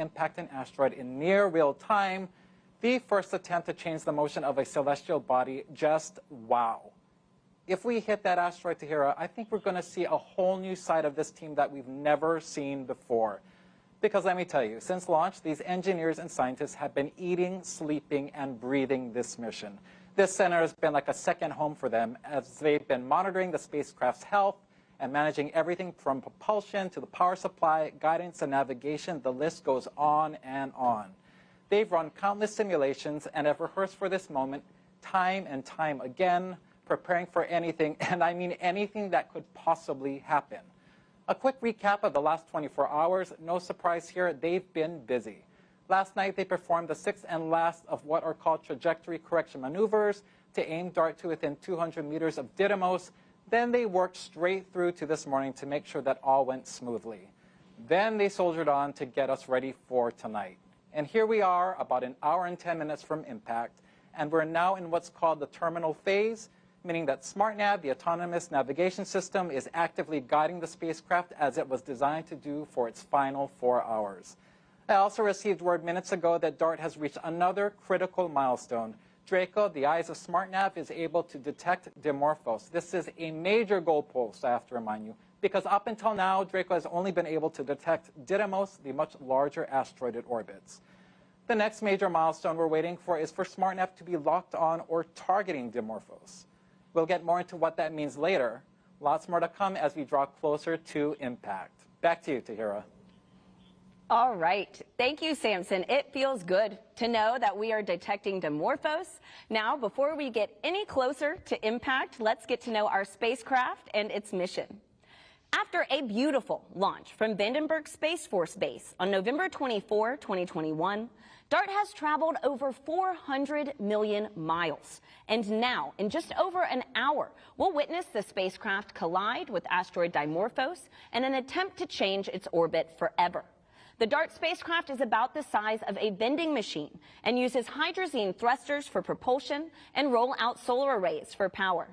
impact an asteroid in near real time, the first attempt to change the motion of a celestial body. Just wow. If we hit that asteroid, Tahira, I think we're going to see a whole new side of this team that we've never seen before. Because let me tell you, since launch, these engineers and scientists have been eating, sleeping, and breathing this mission. This center has been like a second home for them as they've been monitoring the spacecraft's health and managing everything from propulsion to the power supply, guidance, and navigation. The list goes on and on. They've run countless simulations and have rehearsed for this moment time and time again, preparing for anything, and I mean anything that could possibly happen. A quick recap of the last 24 hours. No surprise here, they've been busy. Last night, they performed the sixth and last of what are called trajectory correction maneuvers to aim DART to within 200 meters of Didymos. Then they worked straight through to this morning to make sure that all went smoothly. Then they soldiered on to get us ready for tonight. And here we are, about an hour and 10 minutes from impact, and we're now in what's called the terminal phase, meaning that SmartNav, the autonomous navigation system, is actively guiding the spacecraft as it was designed to do for its final 4 hours. I also received word minutes ago that DART has reached another critical milestone. Draco, the eyes of SmartNav, is able to detect Dimorphos. This is a major goalpost, I have to remind you, because up until now, Draco has only been able to detect Didymos, the much larger asteroid it orbits. The next major milestone we're waiting for is for SmartNav to be locked on or targeting Dimorphos. We'll get more into what that means later. Lots more to come as we draw closer to impact. Back to you, Tahira. All right. Thank you, Samson. It feels good to know that we are detecting Dimorphos. Now, before we get any closer to impact, let's get to know our spacecraft and its mission. After a beautiful launch from Vandenberg Space Force Base on November 24, 2021, DART has traveled over 400 million miles. And now, in just over an hour, we'll witness the spacecraft collide with asteroid Dimorphos in an attempt to change its orbit forever. The DART spacecraft is about the size of a vending machine and uses hydrazine thrusters for propulsion and roll-out solar arrays for power.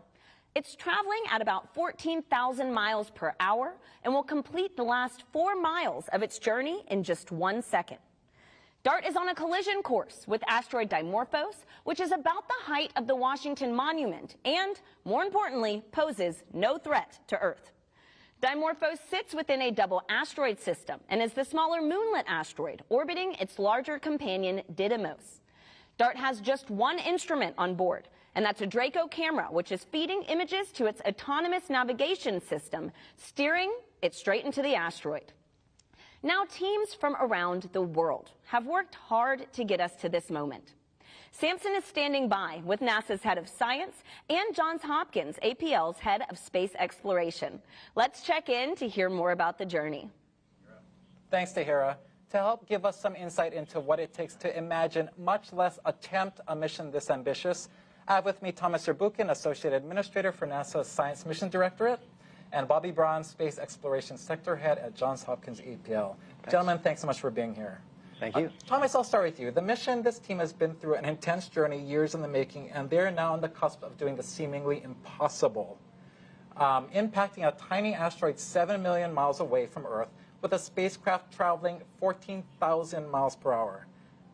It's traveling at about 14,000 miles per hour and will complete the last 4 miles of its journey in just 1 second. DART is on a collision course with asteroid Dimorphos, which is about the height of the Washington Monument and, more importantly, poses no threat to Earth. Dimorphos sits within a double asteroid system and is the smaller moonlet asteroid orbiting its larger companion Didymos. DART has just one instrument on board, and that's a Draco camera, which is feeding images to its autonomous navigation system, steering it straight into the asteroid. Now, teams from around the world have worked hard to get us to this moment. Samson is standing by with NASA's head of science and Johns Hopkins APL's head of space exploration. Let's check in to hear more about the journey. Thanks, Tahira. To help give us some insight into what it takes to imagine, much less attempt, a mission this ambitious, I have with me Thomas Zurbuchen, Associate Administrator for NASA's Science Mission Directorate, and Bobby Braun, Space Exploration Sector Head at Johns Hopkins APL. Thanks. Gentlemen, thanks so much for being here. Thank you. Thomas, I'll start with you. The mission, this team has been through an intense journey, years in the making, and they're now on the cusp of doing the seemingly impossible, impacting a tiny asteroid 7 million miles away from Earth with a spacecraft traveling 14,000 miles per hour.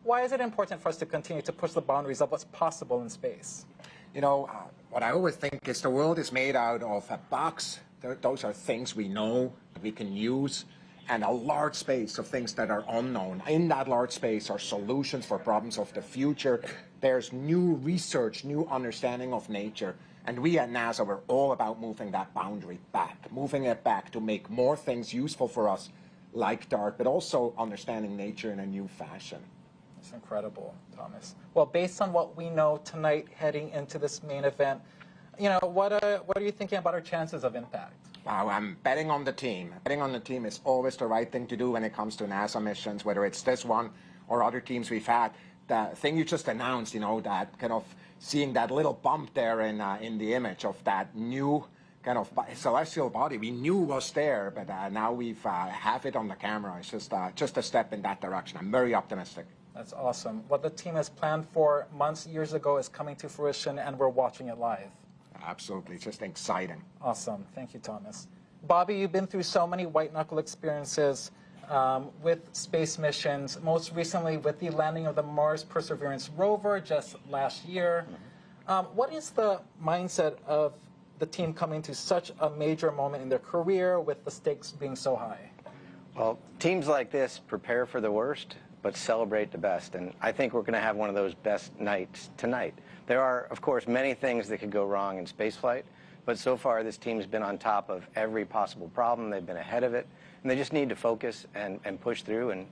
Why is it important for us to continue to push the boundaries of what's possible in space? You know, what I always think is the world is made out of a box. Those are things we know, we can use, and a large space of things that are unknown. In that large space are solutions for problems of the future. There's new research, new understanding of nature. And we at NASA, we're all about moving that boundary back, moving it back to make more things useful for us, like DART, but also understanding nature in a new fashion. That's incredible, Thomas. Well, based on what we know tonight heading into this main event, you know, what are you thinking about our chances of impact? Wow, I'm betting on the team. Betting on the team is always the right thing to do when it comes to NASA missions, whether it's this one or other teams we've had. The thing you just announced, you know, that kind of seeing that little bump there in the image of that new kind of celestial body we knew was there, but now we've have it on the camera. It's just a step in that direction. I'm very optimistic. That's awesome. What the team has planned for months, years ago is coming to fruition, and we're watching it live. Absolutely. It's just exciting. Awesome. Thank you, Thomas. Bobby, you've been through so many white-knuckle experiences. with space missions, most recently with the landing of the Mars Perseverance rover just last year. What is the mindset of the team coming to such a major moment in their career with the stakes being so high? Well, teams like this prepare for the worst, but celebrate the best. And I think we're going to have one of those best nights tonight. There are, of course, many things that could go wrong in spaceflight, but so far this team's been on top of every possible problem. They've been ahead of it, and they just need to focus and push through and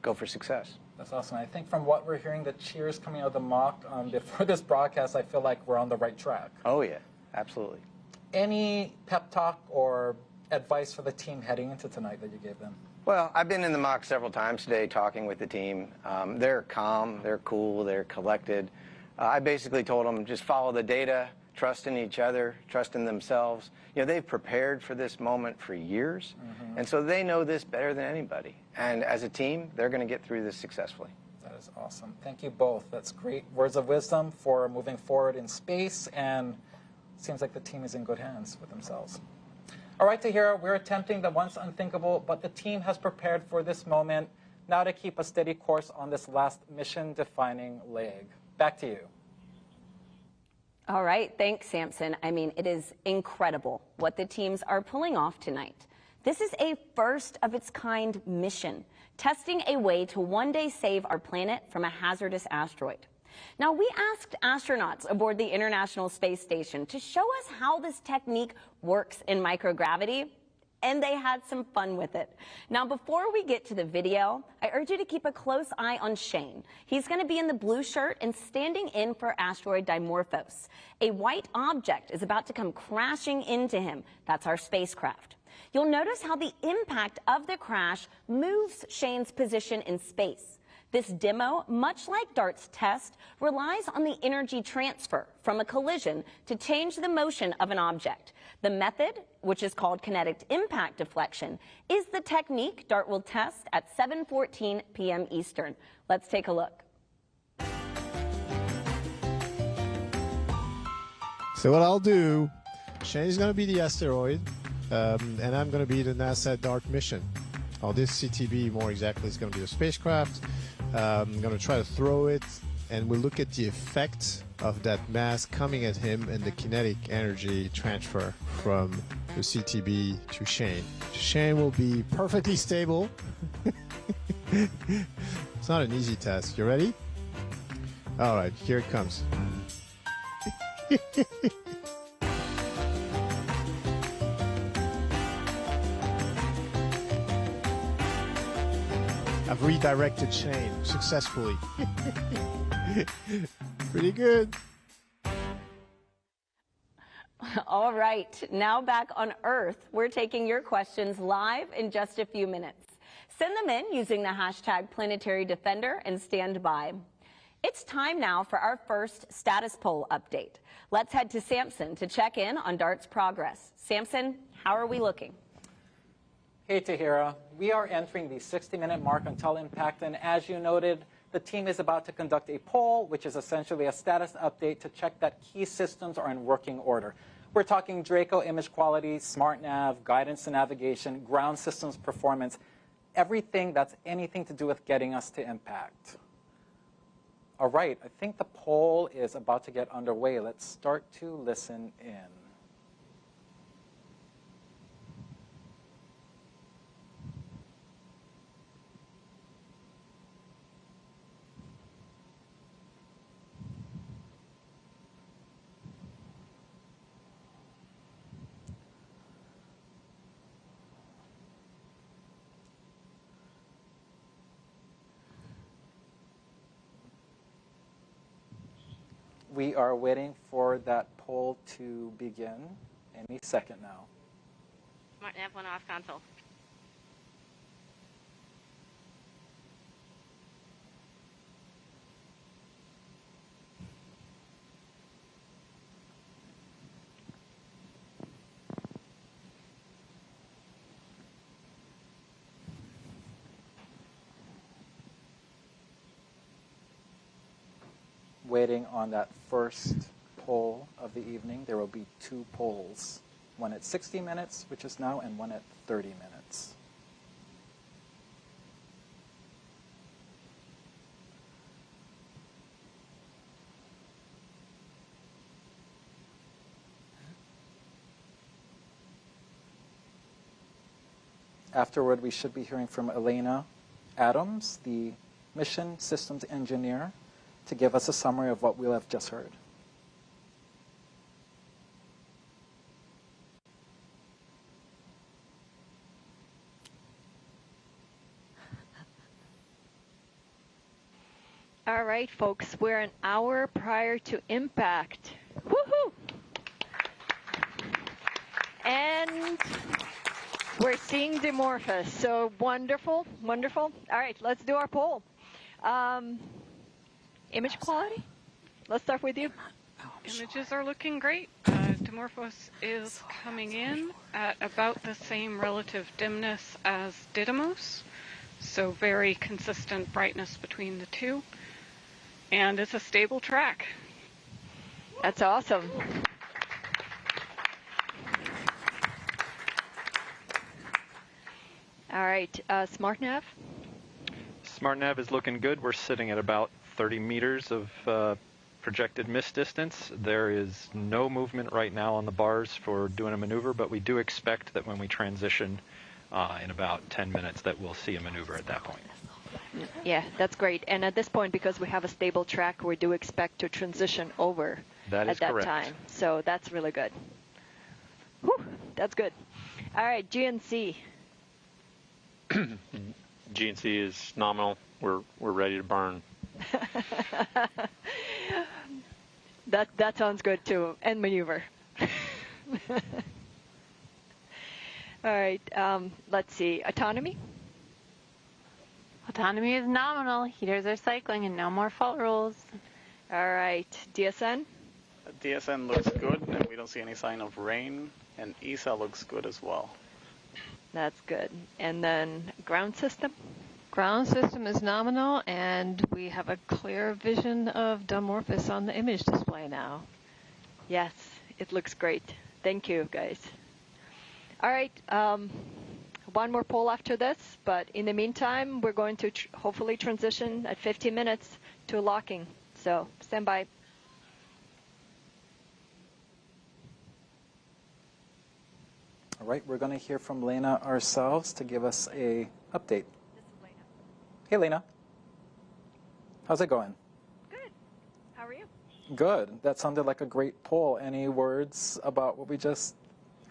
go for success. That's awesome. I think from what we're hearing, the cheers coming out of the mock before this broadcast, I feel like we're on the right track. Oh, yeah, absolutely. Any pep talk or advice for the team heading into tonight that you gave them? Well, I've been in the mock several times today talking with the team. They're calm, they're cool, they're collected. I basically told them just follow the data, trust in each other, trust in themselves. You know, they've prepared for this moment for years, and so they know this better than anybody. And as a team, they're going to get through this successfully. That is awesome. Thank you both. That's great words of wisdom for moving forward in space, and it seems like the team is in good hands with themselves. All right, Tahira, we're attempting the once unthinkable, but the team has prepared for this moment. Now to keep a steady course on this last mission-defining leg. Back to you. All right, thanks, Samson. I mean, it is incredible what the teams are pulling off tonight. This is a first-of-its-kind mission, testing a way to one day save our planet from a hazardous asteroid. Now, we asked astronauts aboard the International Space Station to show us how this technique works in microgravity, and they had some fun with it. Now, before we get to the video, I urge you to keep a close eye on Shane. He's going to be in the blue shirt and standing in for Asteroid Dimorphos. A white object is about to come crashing into him. That's our spacecraft. You'll notice how the impact of the crash moves Shane's position in space. This demo, much like DART's test, relies on the energy transfer from a collision to change the motion of an object. The method, which is called kinetic impact deflection, is the technique DART will test at 7:14 p.m. Eastern. Let's take a look. So what I'll do, Shane's going to be the asteroid, and I'm going to be the NASA DART mission. Or this CTB, more exactly, is going to be a spacecraft. I'm going to try to throw it, and we'll look at the effect of that mass coming at him and the kinetic energy transfer from the CTB to Shane. Shane will be perfectly stable. It's not an easy task. You ready? All right, here it comes. I've redirected Shane successfully. Pretty good. All right, now back on Earth, we're taking your questions live in just a few minutes. Send them in using the hashtag Planetary Defender and stand by. It's time now for our first status poll update. Let's head to Samson to check in on DART's progress. Samson, how are we looking? Hey, Tahira. We are entering the 60-minute mark until impact, and as you noted, the team is about to conduct a poll, which is essentially a status update to check that key systems are in working order. We're talking Draco image quality, smart nav, guidance and navigation, ground systems performance, everything that's anything to do with getting us to impact. All right, I think the poll is about to get underway. Let's start to listen in. We are waiting for that poll to begin any second now. Smart nav one off console. Waiting on that first poll of the evening. There will be two polls, one at 60 minutes, which is now, and one at 30 minutes. Afterward, we should be hearing from Elena Adams, the mission systems engineer, to give us a summary of what we'll have just heard. All right, folks, we're an hour prior to impact. Woohoo! And we're seeing Dimorphos, so wonderful, wonderful. All right, let's do our poll. Image quality? Let's start with you. Images are looking great. Dimorphos is coming in at about the same relative dimness as Didymos, so very consistent brightness between the two. And it's a stable track. That's awesome. All right, SmartNav? SmartNav is looking good. We're sitting at about 30 meters of projected miss distance. There is no movement right now on the bars for doing a maneuver, but we do expect that when we transition in about 10 minutes that we'll see a maneuver at that point. Yeah, that's great. And at this point, because we have a stable track, we do expect to transition over at that correct. time. So that's really good. Whew, that's good. All right, GNC. GNC is nominal. We're ready to burn. That sounds good too. And maneuver. All right, let's see. Autonomy. Autonomy is nominal. Heaters are cycling and no more fault rules. All right, DSN. DSN looks good, and we don't see any sign of rain, and ESA looks good as well. That's good. And then ground system. Ground system is nominal, and we have a clear vision of Dimorphos on the image display now. Yes, it looks great. Thank you, guys. All right, one more poll after this, but in the meantime, we're going to hopefully transition at 15 minutes to locking. So stand by. All right, we're going to hear from Lena ourselves to give us a update. This is Lena. Hey, Lena. How's it going? Good. How are you? Good. That sounded like a great poll. Any words about what we just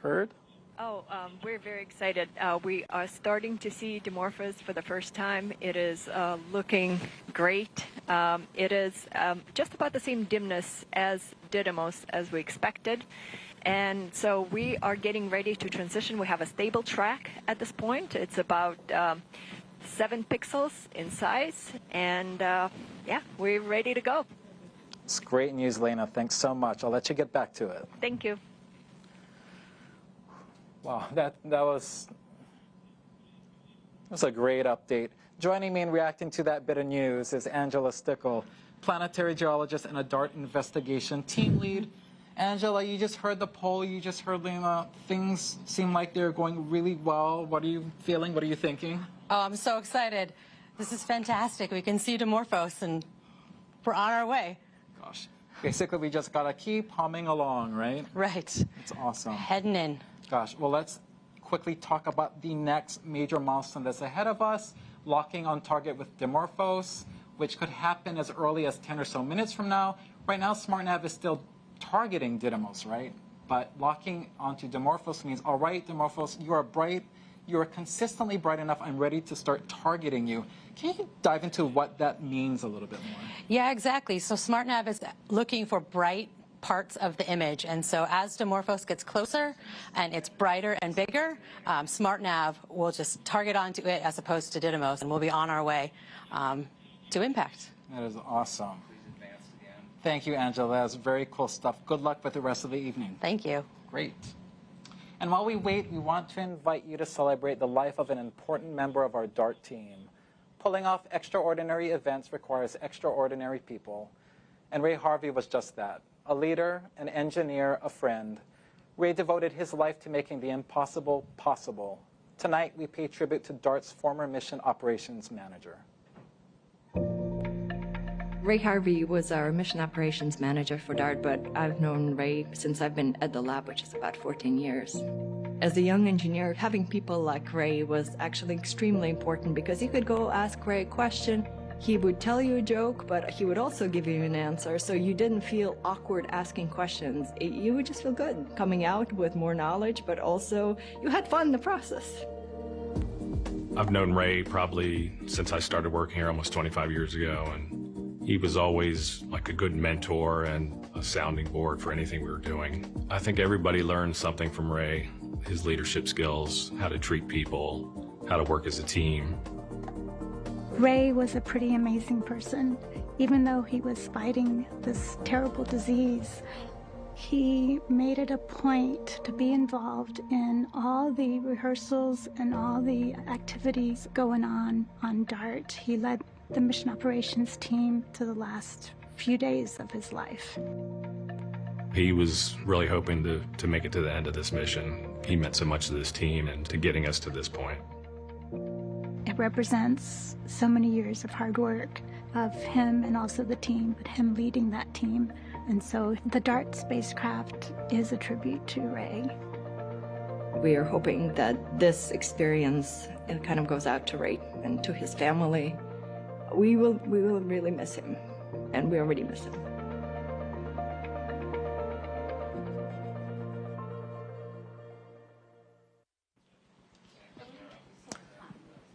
heard? Oh, we're very excited. We are starting to see Dimorphos for the first time. It is looking great. It is just about the same dimness as Didymos as we expected. And so we are getting ready to transition. We have a stable track at this point. It's about 7 pixels in size. And yeah, we're ready to go. It's great news, Lena. Thanks so much. I'll let you get back to it. Thank you. Wow, that was a great update. Joining me in reacting to that bit of news is Angela Stickle, planetary geologist and a DART investigation team lead. Angela, you just heard the poll, you just heard Lena. Things seem like they're going really well. What are you feeling? What are you thinking? Oh, I'm so excited. This is fantastic. We can see Dimorphos, and we're on our way. Gosh. Basically, we just got to keep humming along, right? Right. It's awesome. Heading in. Gosh, well, let's quickly talk about the next major milestone that's ahead of us, locking on target with Dimorphos, which could happen as early as 10 or so minutes from now. Right now, SmartNav is still targeting Didymos, right? But locking onto Dimorphos means, all right, Dimorphos, you are bright. You are consistently bright enough. I'm ready to start targeting you. Can you dive into what that means a little bit more? Yeah, exactly. So SmartNav is looking for bright parts of the image, and so as Dimorphos gets closer and it's brighter and bigger, SmartNav will just target onto it as opposed to Didymos, and we'll be on our way to impact. That is awesome. Thank you, Angela. That's very cool stuff. Good luck with the rest of the evening. Thank you. Great. And while we wait, we want to invite you to celebrate the life of an important member of our DART team. Pulling off extraordinary events requires extraordinary people, and Ray Harvey was just that. A leader, an engineer, a friend. Ray devoted his life to making the impossible possible. Tonight, we pay tribute to DART's former mission operations manager. Ray Harvey was our mission operations manager for DART, but I've known Ray since I've been at the lab, which is about 14 years. As a young engineer, having people like Ray was actually extremely important because you could go ask Ray a question. He would tell you a joke, but he would also give you an answer, so you didn't feel awkward asking questions. You would just feel good coming out with more knowledge, but also you had fun in the process. I've known Ray probably since I started working here almost 25 years ago, and he was always like a good mentor and a sounding board for anything we were doing. I think everybody learned something from Ray, his leadership skills, how to treat people, how to work as a team. Ray was a pretty amazing person. Even though he was fighting this terrible disease, he made it a point to be involved in all the rehearsals and all the activities going on DART. He led the mission operations team to the last few days of his life. He was really hoping to make it to the end of this mission. He meant so much to this team and to getting us to this point. It represents so many years of hard work of him and also the team, but him leading that team. And so the DART spacecraft is a tribute to Ray. We are hoping that this experience kind of goes out to Ray and to his family. We will really miss him, and we already miss him.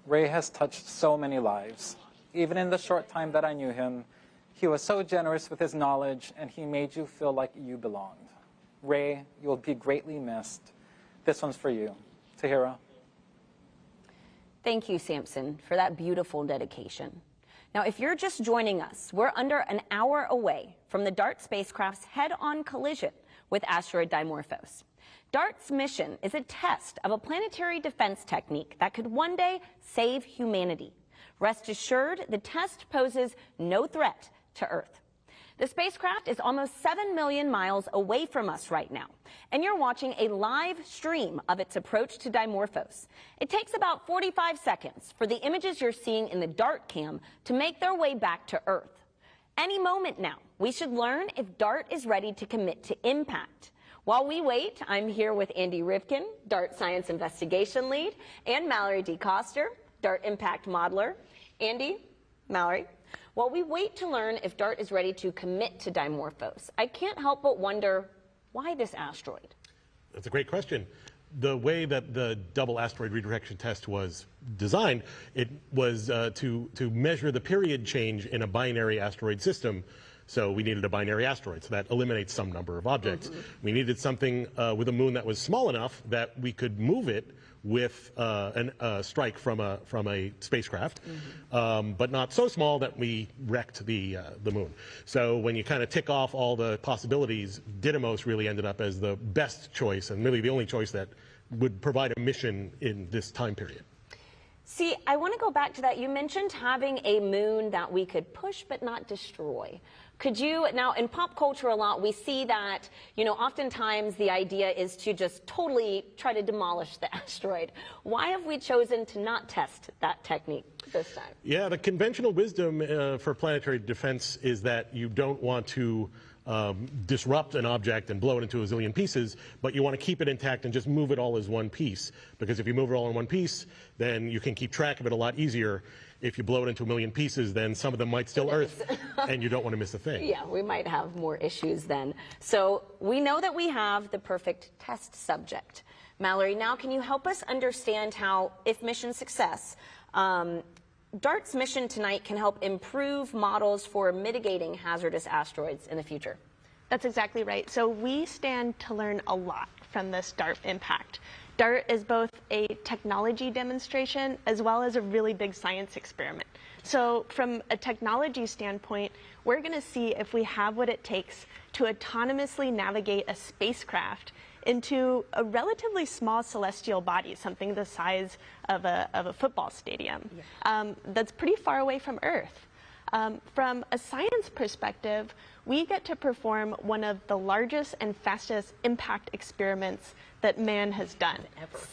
Ray has touched so many lives. Even in the short time that I knew him, he was so generous with his knowledge, and he made you feel like you belonged. Ray, you will be greatly missed. This one's for you. Tahira. Thank you, Samson, for that beautiful dedication. Now, if you're just joining us, we're under an hour away from the DART spacecraft's head-on collision with Asteroid Dimorphos. DART's mission is a test of a planetary defense technique that could one day save humanity. Rest assured, the test poses no threat to Earth. The spacecraft is almost 7 million miles away from us right now, and you're watching a live stream of its approach to Dimorphos. It takes about 45 seconds for the images you're seeing in the DART cam to make their way back to Earth. Any moment now, we should learn if DART is ready to commit to impact. While we wait, I'm here with Andy Rivkin, DART Science Investigation Lead, and Mallory DeCoster, DART Impact Modeler. Andy, Mallory, while we wait to learn if DART is ready to commit to Dimorphos, I can't help but wonder, why this asteroid? That's a great question. The way that the double asteroid redirection test was designed, it was to measure the period change in a binary asteroid system. So we needed a binary asteroid, so that eliminates some number of objects. We needed something with a moon that was small enough that we could move it with a strike from a spacecraft, but not so small that we wrecked the moon. So when you kind of tick off all the possibilities, Didymos really ended up as the best choice and really the only choice that would provide a mission in this time period. See, I want to go back to that. You mentioned having a moon that we could push but not destroy. Could you, now in pop culture a lot, we see that, you know, oftentimes the idea is to just totally try to demolish the asteroid. Why have we chosen to not test that technique this time? Yeah, the conventional wisdom for planetary defense is that you don't want to disrupt an object and blow it into a zillion pieces, but you want to keep it intact and just move it all as one piece. Because if you move it all in one piece, then you can keep track of it a lot easier. If you blow it into a million pieces, then some of them might still Earth, and you don't want to miss a thing. Yeah, we might have more issues then. So we know that we have the perfect test subject. Mallory, now can you help us understand how, if mission success, DART's mission tonight can help improve models for mitigating hazardous asteroids in the future? That's exactly right. So we stand to learn a lot from this DART impact. DART is both a technology demonstration as well as a really big science experiment. So from a technology standpoint, we're going to see if we have what it takes to autonomously navigate a spacecraft into a relatively small celestial body, something the size of a football stadium, that's pretty far away from Earth. From a science perspective, we get to perform one of the largest and fastest impact experiments that man has done.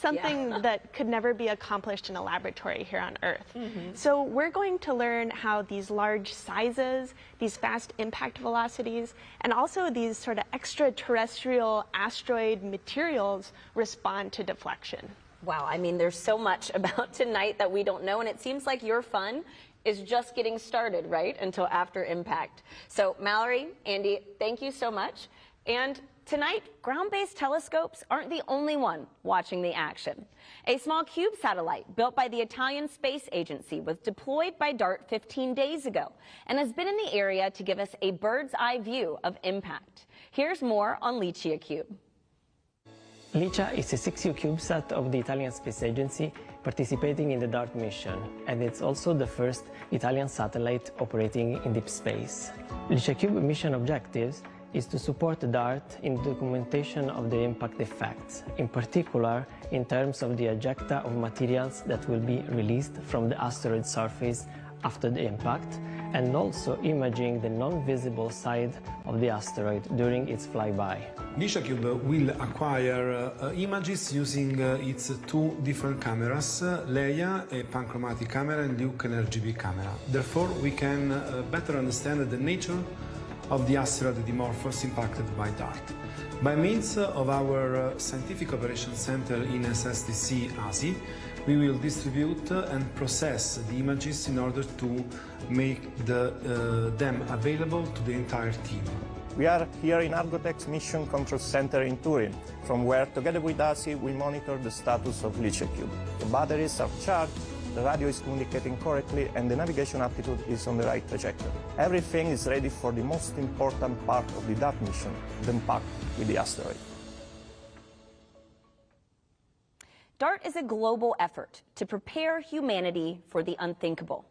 Something that could never be accomplished in a laboratory here on Earth. So we're going to learn how these large sizes, these fast impact velocities, and also these sort of extraterrestrial asteroid materials respond to deflection. Wow, I mean, there's so much about tonight that we don't know, and it seems like your fun is just getting started, right, until after impact. So Mallory, Andy, thank you so much. And tonight, ground-based telescopes aren't the only one watching the action. A small CUBE satellite built by the Italian Space Agency was deployed by DART 15 days ago and has been in the area to give us a bird's-eye view of impact. Here's more on Licia Cube. Licia is a 6U CubeSat of the Italian Space Agency participating in the DART mission, and it's also the first Italian satellite operating in deep space. Licia Cube mission objectives is to support the DART in documentation of the impact effects, in particular in terms of the ejecta of materials that will be released from the asteroid surface after the impact, and also imaging the non-visible side of the asteroid during its flyby. Licia Cube will acquire images using its two different cameras, Leia, a panchromatic camera, and Luke, an RGB camera. Therefore, we can better understand the nature of the asteroid Dimorphos impacted by DART. By means of our Scientific Operations Center in SSTC ASI, we will distribute and process the images in order to make them available to the entire team. We are here in Argotech's Mission Control Center in Turin, from where, together with ASI, we monitor the status of Licia Cube. The batteries are charged, the radio is communicating correctly, and the navigation altitude is on the right trajectory. Everything is ready for the most important part of the DART mission, the impact with the asteroid. DART is a global effort to prepare humanity for the unthinkable.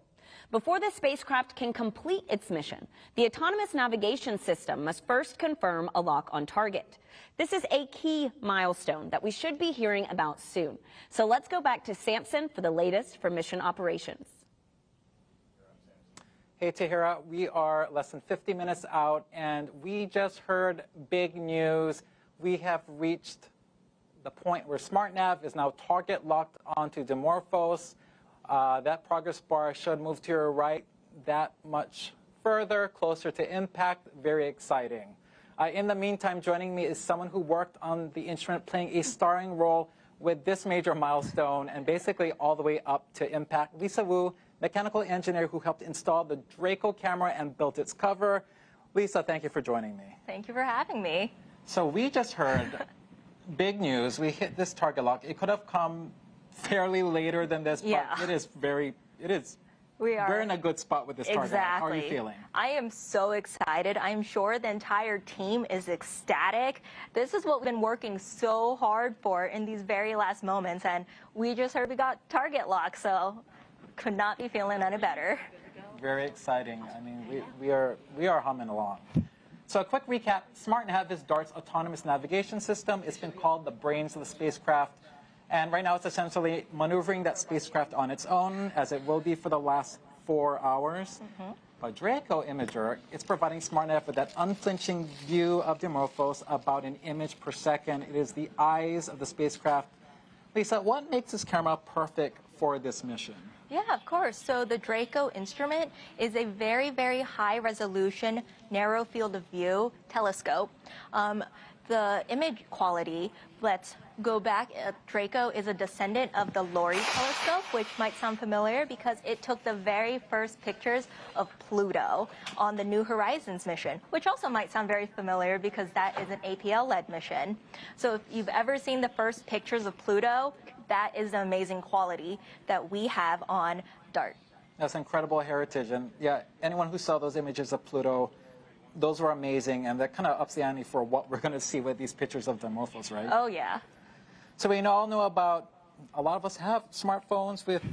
Before the spacecraft can complete its mission, the autonomous navigation system must first confirm a lock on target. This is a key milestone that we should be hearing about soon. So let's go back to Samson for the latest for mission operations. Hey, Tahira, we are less than 50 minutes out, and we just heard big news. We have reached the point where SmartNav is now target locked onto Dimorphos. That progress bar should move to your right that much further, closer to impact. Very exciting. In the meantime, joining me is someone who worked on the instrument playing a starring role with this major milestone and basically all the way up to impact. Lisa Wu, mechanical engineer who helped install the Draco camera and built its cover. Lisa, thank you for joining me. Thank you for having me. So we just heard big news. We hit this target lock. It could have come fairly later than this, but we're in a good spot with this target lock. How are you feeling? I am so excited. I'm sure the entire team is ecstatic. This is what we've been working so hard for in these very last moments, and we just heard we got target lock, so could not be feeling any better. Very exciting. I mean, we are humming along. So a quick recap, SmartNav is DART's autonomous navigation system. It's been called the brains of the spacecraft. And right now it's essentially maneuvering that spacecraft on its own, as it will be for the last 4 hours. But Draco Imager, it's providing SmartNav with that unflinching view of Dimorphos, about an image per second. It is the eyes of the spacecraft. Lisa, what makes this camera perfect for this mission? Yeah, of course. So the Draco instrument is a very, very high resolution, narrow field of view telescope. The image quality, let's go back. Draco is a descendant of the Lowell telescope, which might sound familiar because it took the very first pictures of Pluto on the New Horizons mission, which also might sound very familiar because that is an APL-led mission. So if you've ever seen the first pictures of Pluto, that is the amazing quality that we have on DART. That's incredible heritage. And yeah, anyone who saw those images of Pluto, those were amazing, and that kind of ups the ante for what we're going to see with these pictures of Dimorphos, right? Oh, yeah. So we all know about, a lot of us have smartphones with,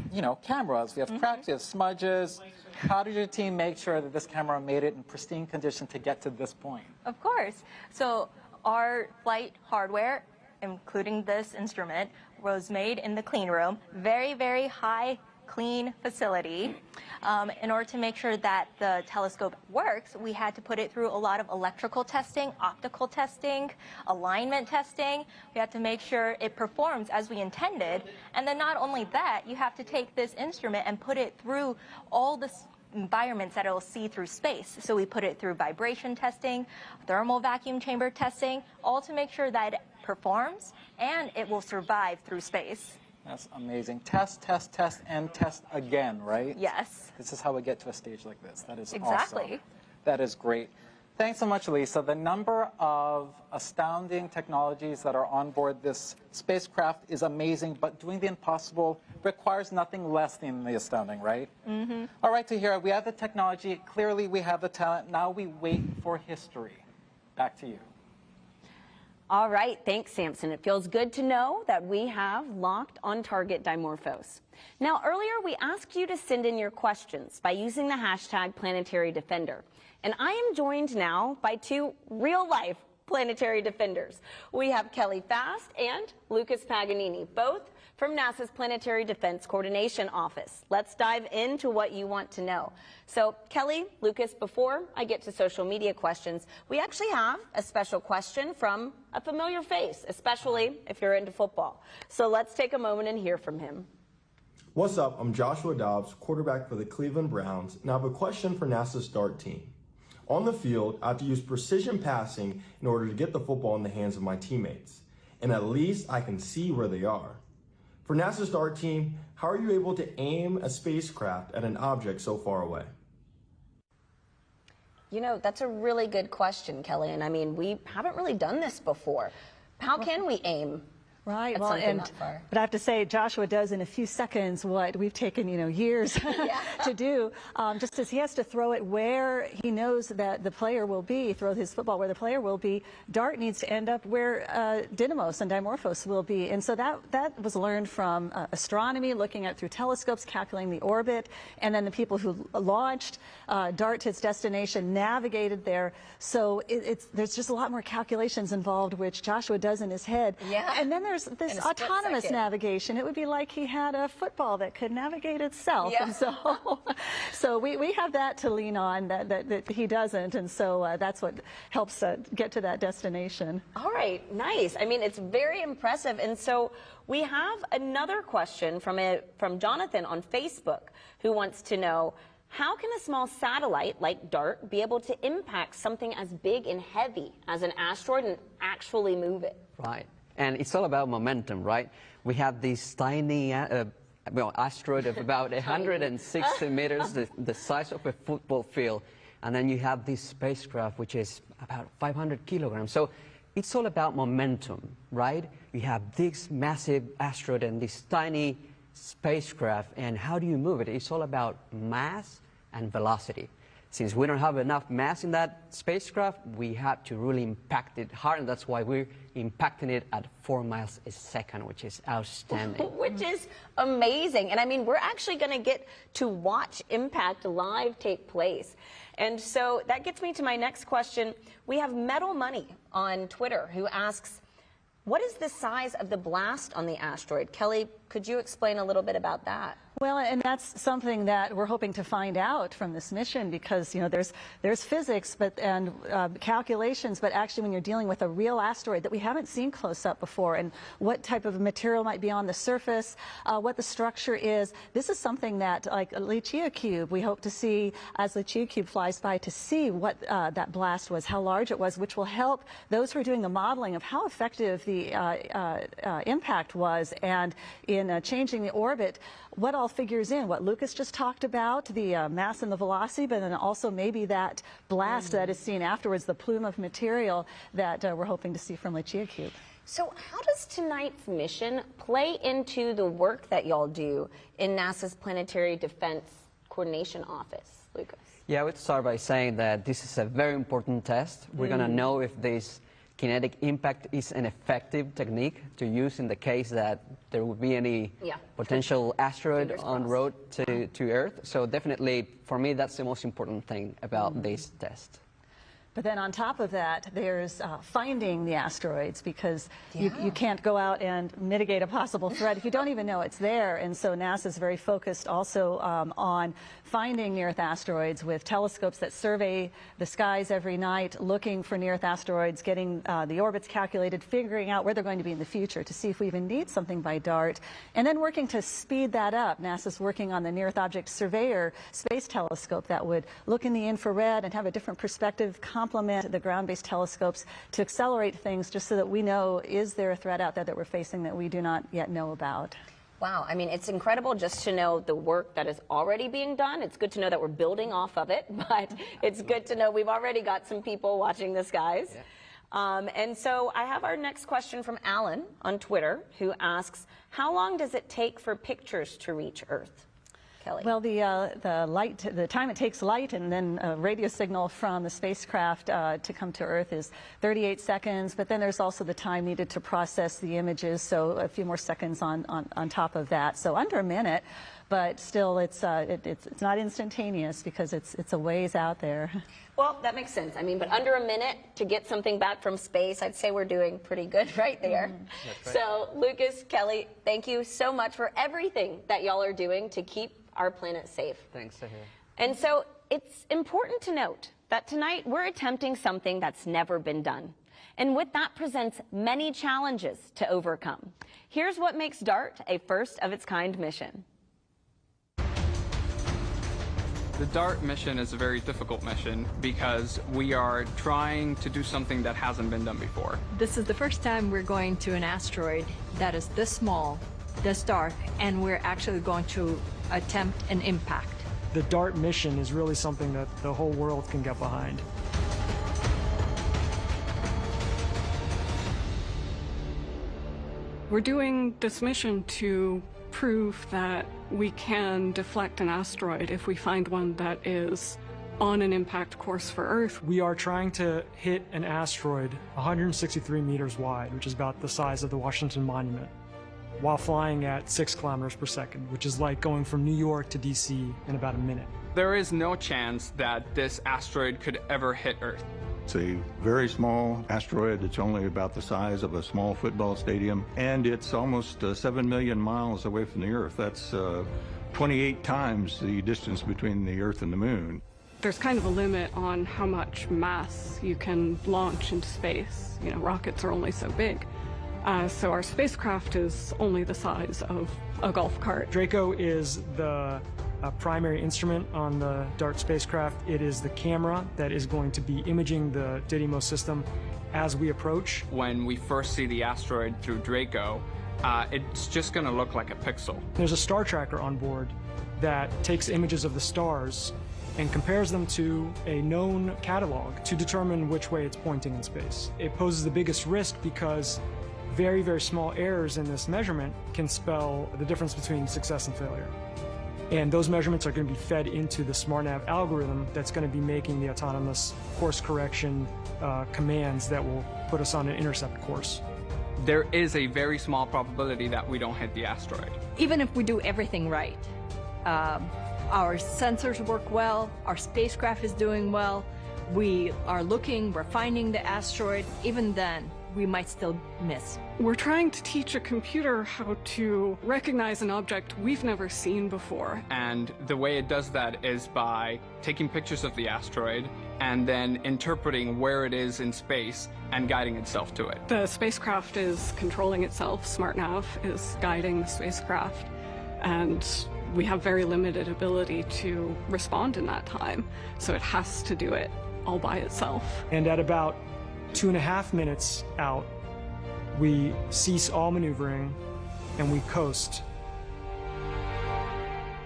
cameras. We have cracks, we have smudges. How did your team make sure that this camera made it in pristine condition to get to this point? Of course. So our flight hardware, including this instrument, was made in the clean room. Very, very high clean facility. In order to make sure that the telescope works, we had to put it through a lot of electrical testing, optical testing, alignment testing. We had to make sure it performs as we intended. And then not only that, you have to take this instrument and put it through all the environments that it will see through space. So we put it through vibration testing, thermal vacuum chamber testing, all to make sure that it performs and it will survive through space. That's amazing. Test, test, test, and test again, right? Yes. This is how we get to a stage like this. That is Exactly. awesome. That is great. Thanks so much, Lisa. The number of astounding technologies that are on board this spacecraft is amazing, but doing the impossible requires nothing less than the astounding, right? Mm-hmm. All right, Tahira, we have the technology. Clearly, we have the talent. Now we wait for history. Back to you. All right, thanks, Samson. It feels good to know that we have locked on target Dimorphos. Now, earlier we asked you to send in your questions by using the hashtag Planetary Defender. And I am joined now by two real-life planetary defenders. We have Kelly Fast and Lucas Paganini, both from NASA's Planetary Defense Coordination Office. Let's dive into what you want to know. So, Kelly, Lucas, before I get to social media questions, we actually have a special question from a familiar face, especially if you're into football. So let's take a moment and hear from him. What's up? I'm Joshua Dobbs, quarterback for the Cleveland Browns, and I have a question for NASA's DART team. On the field, I have to use precision passing in order to get the football in the hands of my teammates, and at least I can see where they are. For NASA's DART team, how are you able to aim a spacecraft at an object so far away? You know, that's a really good question, Kelly, and I mean, we haven't really done this before. How can we aim? Right. At well, something and that far? but I have to say, Joshua does in a few seconds what we've taken, years to do. Just as he has to throw it where he knows that the player will be, throw his football where the player will be. DART needs to end up where Didymos and Dimorphos will be, and so that was learned from astronomy, looking at through telescopes, calculating the orbit, and then the people who launched DART to its destination navigated there. So there's just a lot more calculations involved, which Joshua does in his head. Yeah. And then there's this autonomous navigation. It would be like he had a football that could navigate itself. Yeah. And so we have that to lean on that he doesn't. And so that's what helps get to that destination. All right, nice. I mean, it's very impressive. And so we have another question from Jonathan on Facebook, who wants to know, how can a small satellite like DART be able to impact something as big and heavy as an asteroid and actually move it? Right. And it's all about momentum, right? We have this tiny asteroid of about 160 meters, the size of a football field. And then you have this spacecraft, which is about 500 kilograms. So it's all about momentum, right? You have this massive asteroid and this tiny spacecraft. And how do you move it? It's all about mass and velocity. Since we don't have enough mass in that spacecraft, we have to really impact it hard, and that's why we're impacting it at 4 miles a second, which is outstanding. Which is amazing. And I mean, we're actually going to get to watch impact live take place. And so that gets me to my next question. We have Metal Money on Twitter who asks, what is the size of the blast on the asteroid? Kelly, could you explain a little bit about that? Well, and that's something that we're hoping to find out from this mission, because there's physics and calculations, but actually when you're dealing with a real asteroid that we haven't seen close up before, and what type of material might be on the surface, what the structure is, this is something that, like Lucia Cube, we hope to see as Lucia Cube flies by, to see what that blast was, how large it was, which will help those who are doing the modeling of how effective the impact was, and in changing the orbit, what all figures in, what Lucas just talked about, the mass and the velocity, but then also maybe that blast that is seen afterwards, the plume of material that we're hoping to see from Lucia Cube. So how does tonight's mission play into the work that y'all do in NASA's Planetary Defense Coordination Office, Lucas? Yeah, I would start by saying that this is a very important test. We're going to know if this kinetic impact is an effective technique to use in the case that there would be any potential asteroid en route to Earth. So definitely, for me, that's the most important thing about this test. But then on top of that, there's finding the asteroids, because you can't go out and mitigate a possible threat if you don't even know it's there. And so NASA is very focused also on finding near-Earth asteroids with telescopes that survey the skies every night, looking for near-Earth asteroids, getting the orbits calculated, figuring out where they're going to be in the future to see if we even need something by DART, and then working to speed that up. NASA's working on the Near-Earth Object Surveyor space telescope that would look in the infrared and have a different perspective, complement the ground-based telescopes to accelerate things, just so that we know, is there a threat out there that we're facing that we do not yet know about? Wow, I mean, it's incredible just to know the work that is already being done. It's good to know that we're building off of it, but it's good to know we've already got some people watching the skies. Yeah. And so I have our next question from Alan on Twitter, who asks, how long does it take for pictures to reach Earth? Kelly. Well, the time it takes light and then a radio signal from the spacecraft to come to Earth is 38 seconds, but then there's also the time needed to process the images, so a few more seconds on top of that. So under a minute, but still it's not instantaneous because it's a ways out there. Well, that makes sense. I mean, but under a minute to get something back from space, I'd say we're doing pretty good right there. That's right. So Lucas, Kelly, thank you so much for everything that y'all are doing to keep our planet safe. Thanks, Sahir. And so it's important to note that tonight we're attempting something that's never been done. And with that presents many challenges to overcome. Here's what makes DART a first-of-its-kind mission. The DART mission is a very difficult mission because we are trying to do something that hasn't been done before. This is the first time we're going to an asteroid that is this small, this dark, and we're actually going to attempt an impact. The DART mission is really something that the whole world can get behind. We're doing this mission to prove that we can deflect an asteroid if we find one that is on an impact course for Earth. We are trying to hit an asteroid 163 meters wide, which is about the size of the Washington Monument, while flying at 6 kilometers per second, which is like going from New York to DC in about a minute. There is no chance that this asteroid could ever hit Earth. It's a very small asteroid. It's only about the size of a small football stadium, and it's almost 7 million miles away from the Earth. That's 28 times the distance between the Earth and the Moon. There's kind of a limit on how much mass you can launch into space. You know, rockets are only so big. So our spacecraft is only the size of a golf cart. Draco is the primary instrument on the DART spacecraft. It is the camera that is going to be imaging the Didymos system as we approach. When we first see the asteroid through Draco, it's just going to look like a pixel. There's a star tracker on board that takes images of the stars and compares them to a known catalog to determine which way it's pointing in space. It poses the biggest risk because very, very small errors in this measurement can spell the difference between success and failure. And those measurements are going to be fed into the SmartNav algorithm that's going to be making the autonomous course correction commands that will put us on an intercept course. There is a very small probability that we don't hit the asteroid. Even if we do everything right, our sensors work well, our spacecraft is doing well, we are looking, we're finding the asteroid, even then, we might still miss. We're trying to teach a computer how to recognize an object we've never seen before. And the way it does that is by taking pictures of the asteroid and then interpreting where it is in space and guiding itself to it. The spacecraft is controlling itself. SmartNav is guiding the spacecraft. And we have very limited ability to respond in that time. So it has to do it all by itself. And at about 2.5 minutes out, we cease all maneuvering and we coast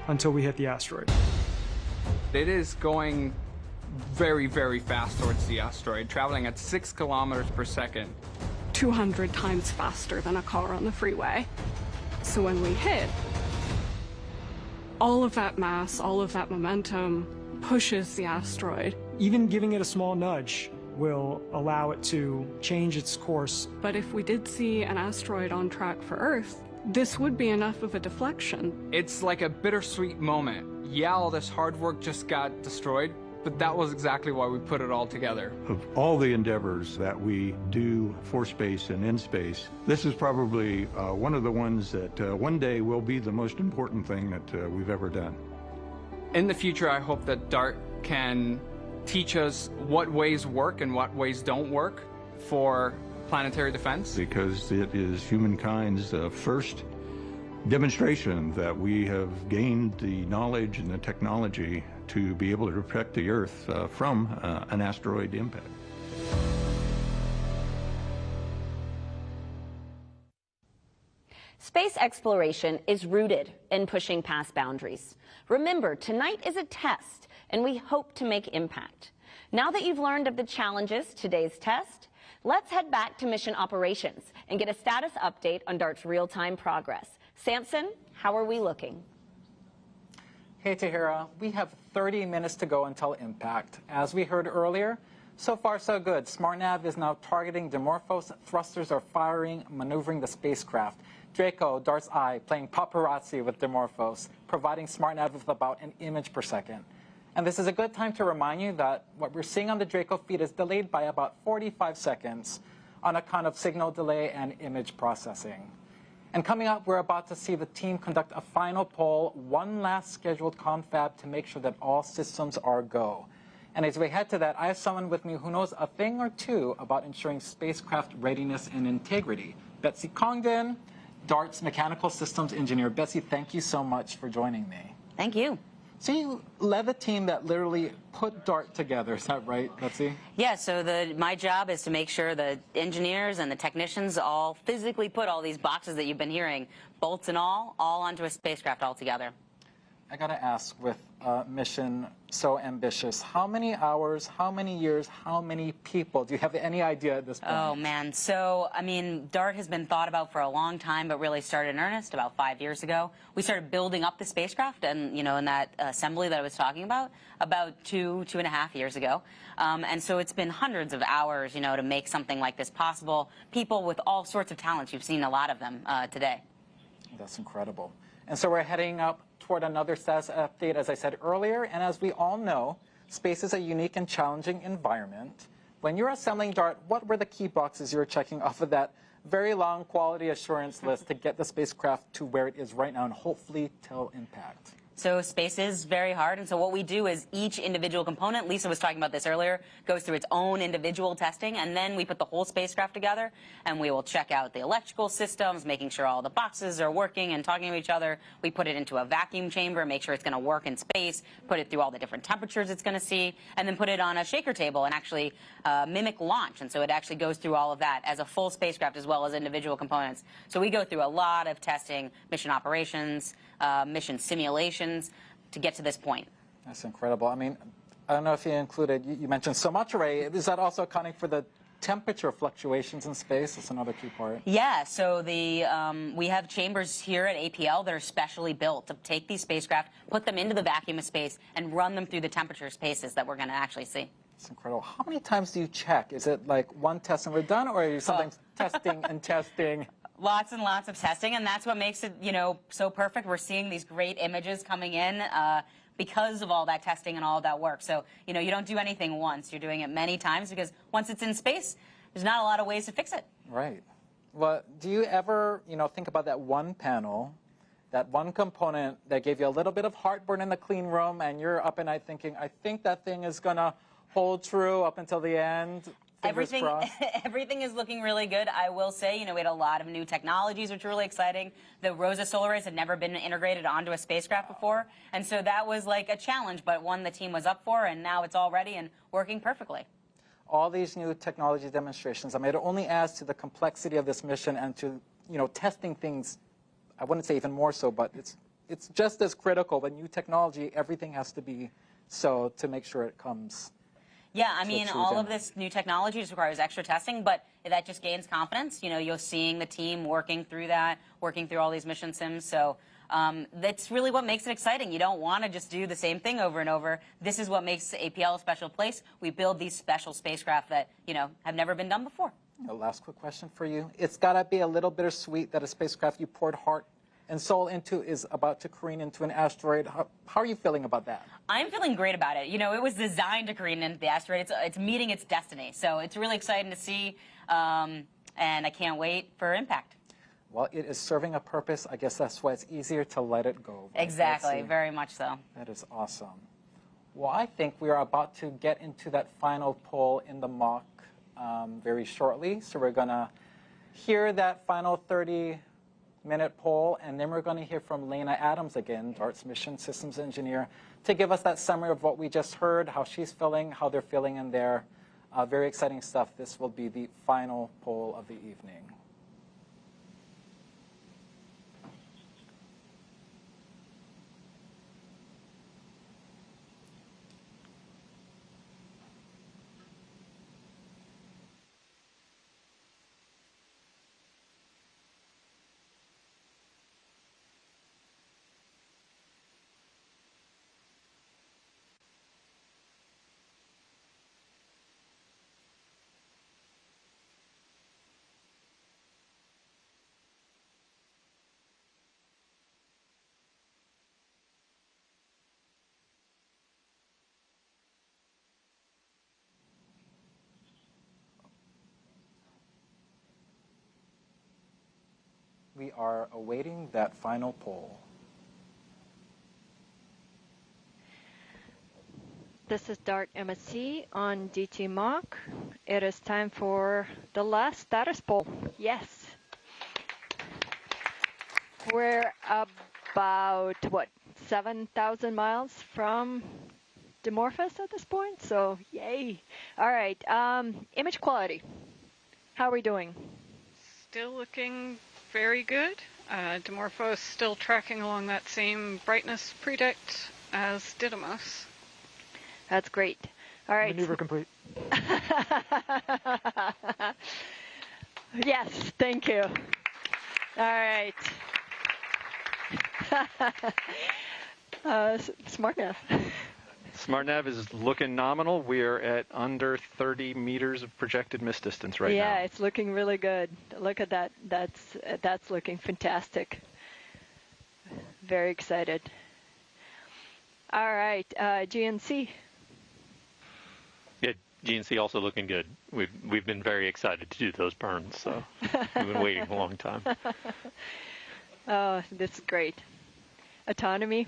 until we hit the asteroid. It is going very, very fast towards the asteroid, traveling at 6 kilometers per second. 200 times faster than a car on the freeway. So when we hit, all of that mass, all of that momentum pushes the asteroid. Even giving it a small nudge will allow it to change its course. But if we did see an asteroid on track for Earth, this would be enough of a deflection. It's like a bittersweet moment. Yeah, all this hard work just got destroyed, but that was exactly why we put it all together. Of all the endeavors that we do for space and in space, this is probably one of the ones that one day will be the most important thing that we've ever done. In the future, I hope that DART can teach us what ways work and what ways don't work for planetary defense. Because it is humankind's first demonstration that we have gained the knowledge and the technology to be able to protect the Earth from an asteroid impact. Space exploration is rooted in pushing past boundaries. Remember, tonight is a test, and we hope to make impact. Now that you've learned of the challenges today's test, let's head back to mission operations and get a status update on DART's real-time progress. Samson, how are we looking? Hey, Tahira, we have 30 minutes to go until impact. As we heard earlier, so far so good. SmartNav is now targeting Dimorphos. Thrusters are firing, maneuvering the spacecraft. Draco, DART's eye, playing paparazzi with Dimorphos, providing SmartNav with about an image per second. And this is a good time to remind you that what we're seeing on the Draco feed is delayed by about 45 seconds on account of signal delay and image processing. And coming up, we're about to see the team conduct a final poll, one last scheduled confab to make sure that all systems are go. And as we head to that, I have someone with me who knows a thing or two about ensuring spacecraft readiness and integrity. Betsy Congdon, DART's mechanical systems engineer. Betsy, thank you so much for joining me. Thank you. So you led the team that literally put DART together, is that right, Betsy? Yeah, so my job is to make sure the engineers and the technicians all physically put all these boxes that you've been hearing, bolts and all onto a spacecraft all together. I gotta ask, with a mission so ambitious, how many hours, how many years, how many people? Do you have any idea at this point? Oh, man. So, I mean, DART has been thought about for a long time, but really started in earnest about 5 years ago. We started building up the spacecraft and, you know, in that assembly that I was talking about 2.5 years ago. And so it's been hundreds of hours, you know, to make something like this possible. People with all sorts of talents. You've seen a lot of them today. That's incredible. And so we're heading up toward another status update, as I said earlier. And as we all know, space is a unique and challenging environment. When you're assembling DART, what were the key boxes you were checking off of that very long quality assurance list to get the spacecraft to where it is right now and hopefully till impact? So space is very hard, and so what we do is each individual component, Lisa was talking about this earlier, goes through its own individual testing, and then we put the whole spacecraft together, and we will check out the electrical systems, making sure all the boxes are working and talking to each other. We put it into a vacuum chamber, make sure it's going to work in space, put it through all the different temperatures it's going to see, and then put it on a shaker table and actually mimic launch. And so it actually goes through all of that as a full spacecraft as well as individual components. So we go through a lot of testing, mission operations, mission simulations, to get to this point. That's incredible. I mean, I don't know if you included, you mentioned so much array. Is that also accounting for the temperature fluctuations in space? That's another key part. Yeah, so we have chambers here at APL that are specially built to take these spacecraft, put them into the vacuum of space, and run them through the temperature spaces that we're going to actually see. It's incredible. How many times do you check? Is it like one test and we're done, or are you sometimes testing and testing? Lots and lots of testing, and that's what makes it, you know, so perfect. We're seeing these great images coming in because of all that testing and all of that work. So, you know, you don't do anything once. You're doing it many times because once it's in space, there's not a lot of ways to fix it. Right. Well, do you ever, you know, think about that one panel, that one component that gave you a little bit of heartburn in the clean room, and you're up at night thinking, I think that thing is going to hold true up until the end? Everything is looking really good. I will say, you know, we had a lot of new technologies, which are really exciting. The ROSA solar arrays had never been integrated onto a spacecraft before, and so that was like a challenge, but one the team was up for, and now it's all ready and working perfectly. All these new technology demonstrations, I mean, it only adds to the complexity of this mission and to, you know, testing things. I wouldn't say even more so, but it's just as critical. With new technology, everything has to be so to make sure it comes. Yeah, I mean, all of this new technology just requires extra testing, but that just gains confidence. You know, you're seeing the team working through that, working through all these mission sims. So that's really what makes it exciting. You don't want to just do the same thing over and over. This is what makes APL a special place. We build these special spacecraft that, you know, have never been done before. A last quick question for you. It's got to be a little bittersweet that a spacecraft you poured heart and Sol into is about to careen into an asteroid. How are you feeling about that? I'm feeling great about it. You know, it was designed to careen into the asteroid. It's meeting its destiny. So it's really exciting to see, and I can't wait for impact. Well, it is serving a purpose. I guess that's why it's easier to let it go. Right? Exactly, very much so. That is awesome. Well, I think we are about to get into that final pull in the mock very shortly. So we're going to hear that final 30-minute poll, and then we're going to hear from Lena Adams again, DART's Mission Systems Engineer, to give us that summary of what we just heard, how she's feeling, how they're feeling in there. Very exciting stuff. This will be the final poll of the evening. We are awaiting that final poll. This is DART MSC on DT Mock. It is time for the last status poll. Yes. We're about, what, 7,000 miles from Dimorphos at this point, so yay. All right, image quality. How are we doing? Still looking very good. Dimorphos still tracking along that same brightness predict as Didymos. That's great. All right. Maneuver complete. Yes, thank you. All right. SmartNav. SmartNav is looking nominal. We are at under 30 meters of projected miss distance right now. Yeah, it's looking really good. Look at that. That's looking fantastic. Very excited. All right, GNC. Yeah, GNC also looking good. We've been very excited to do those burns, so we've been waiting a long time. Oh, this is great. Autonomy.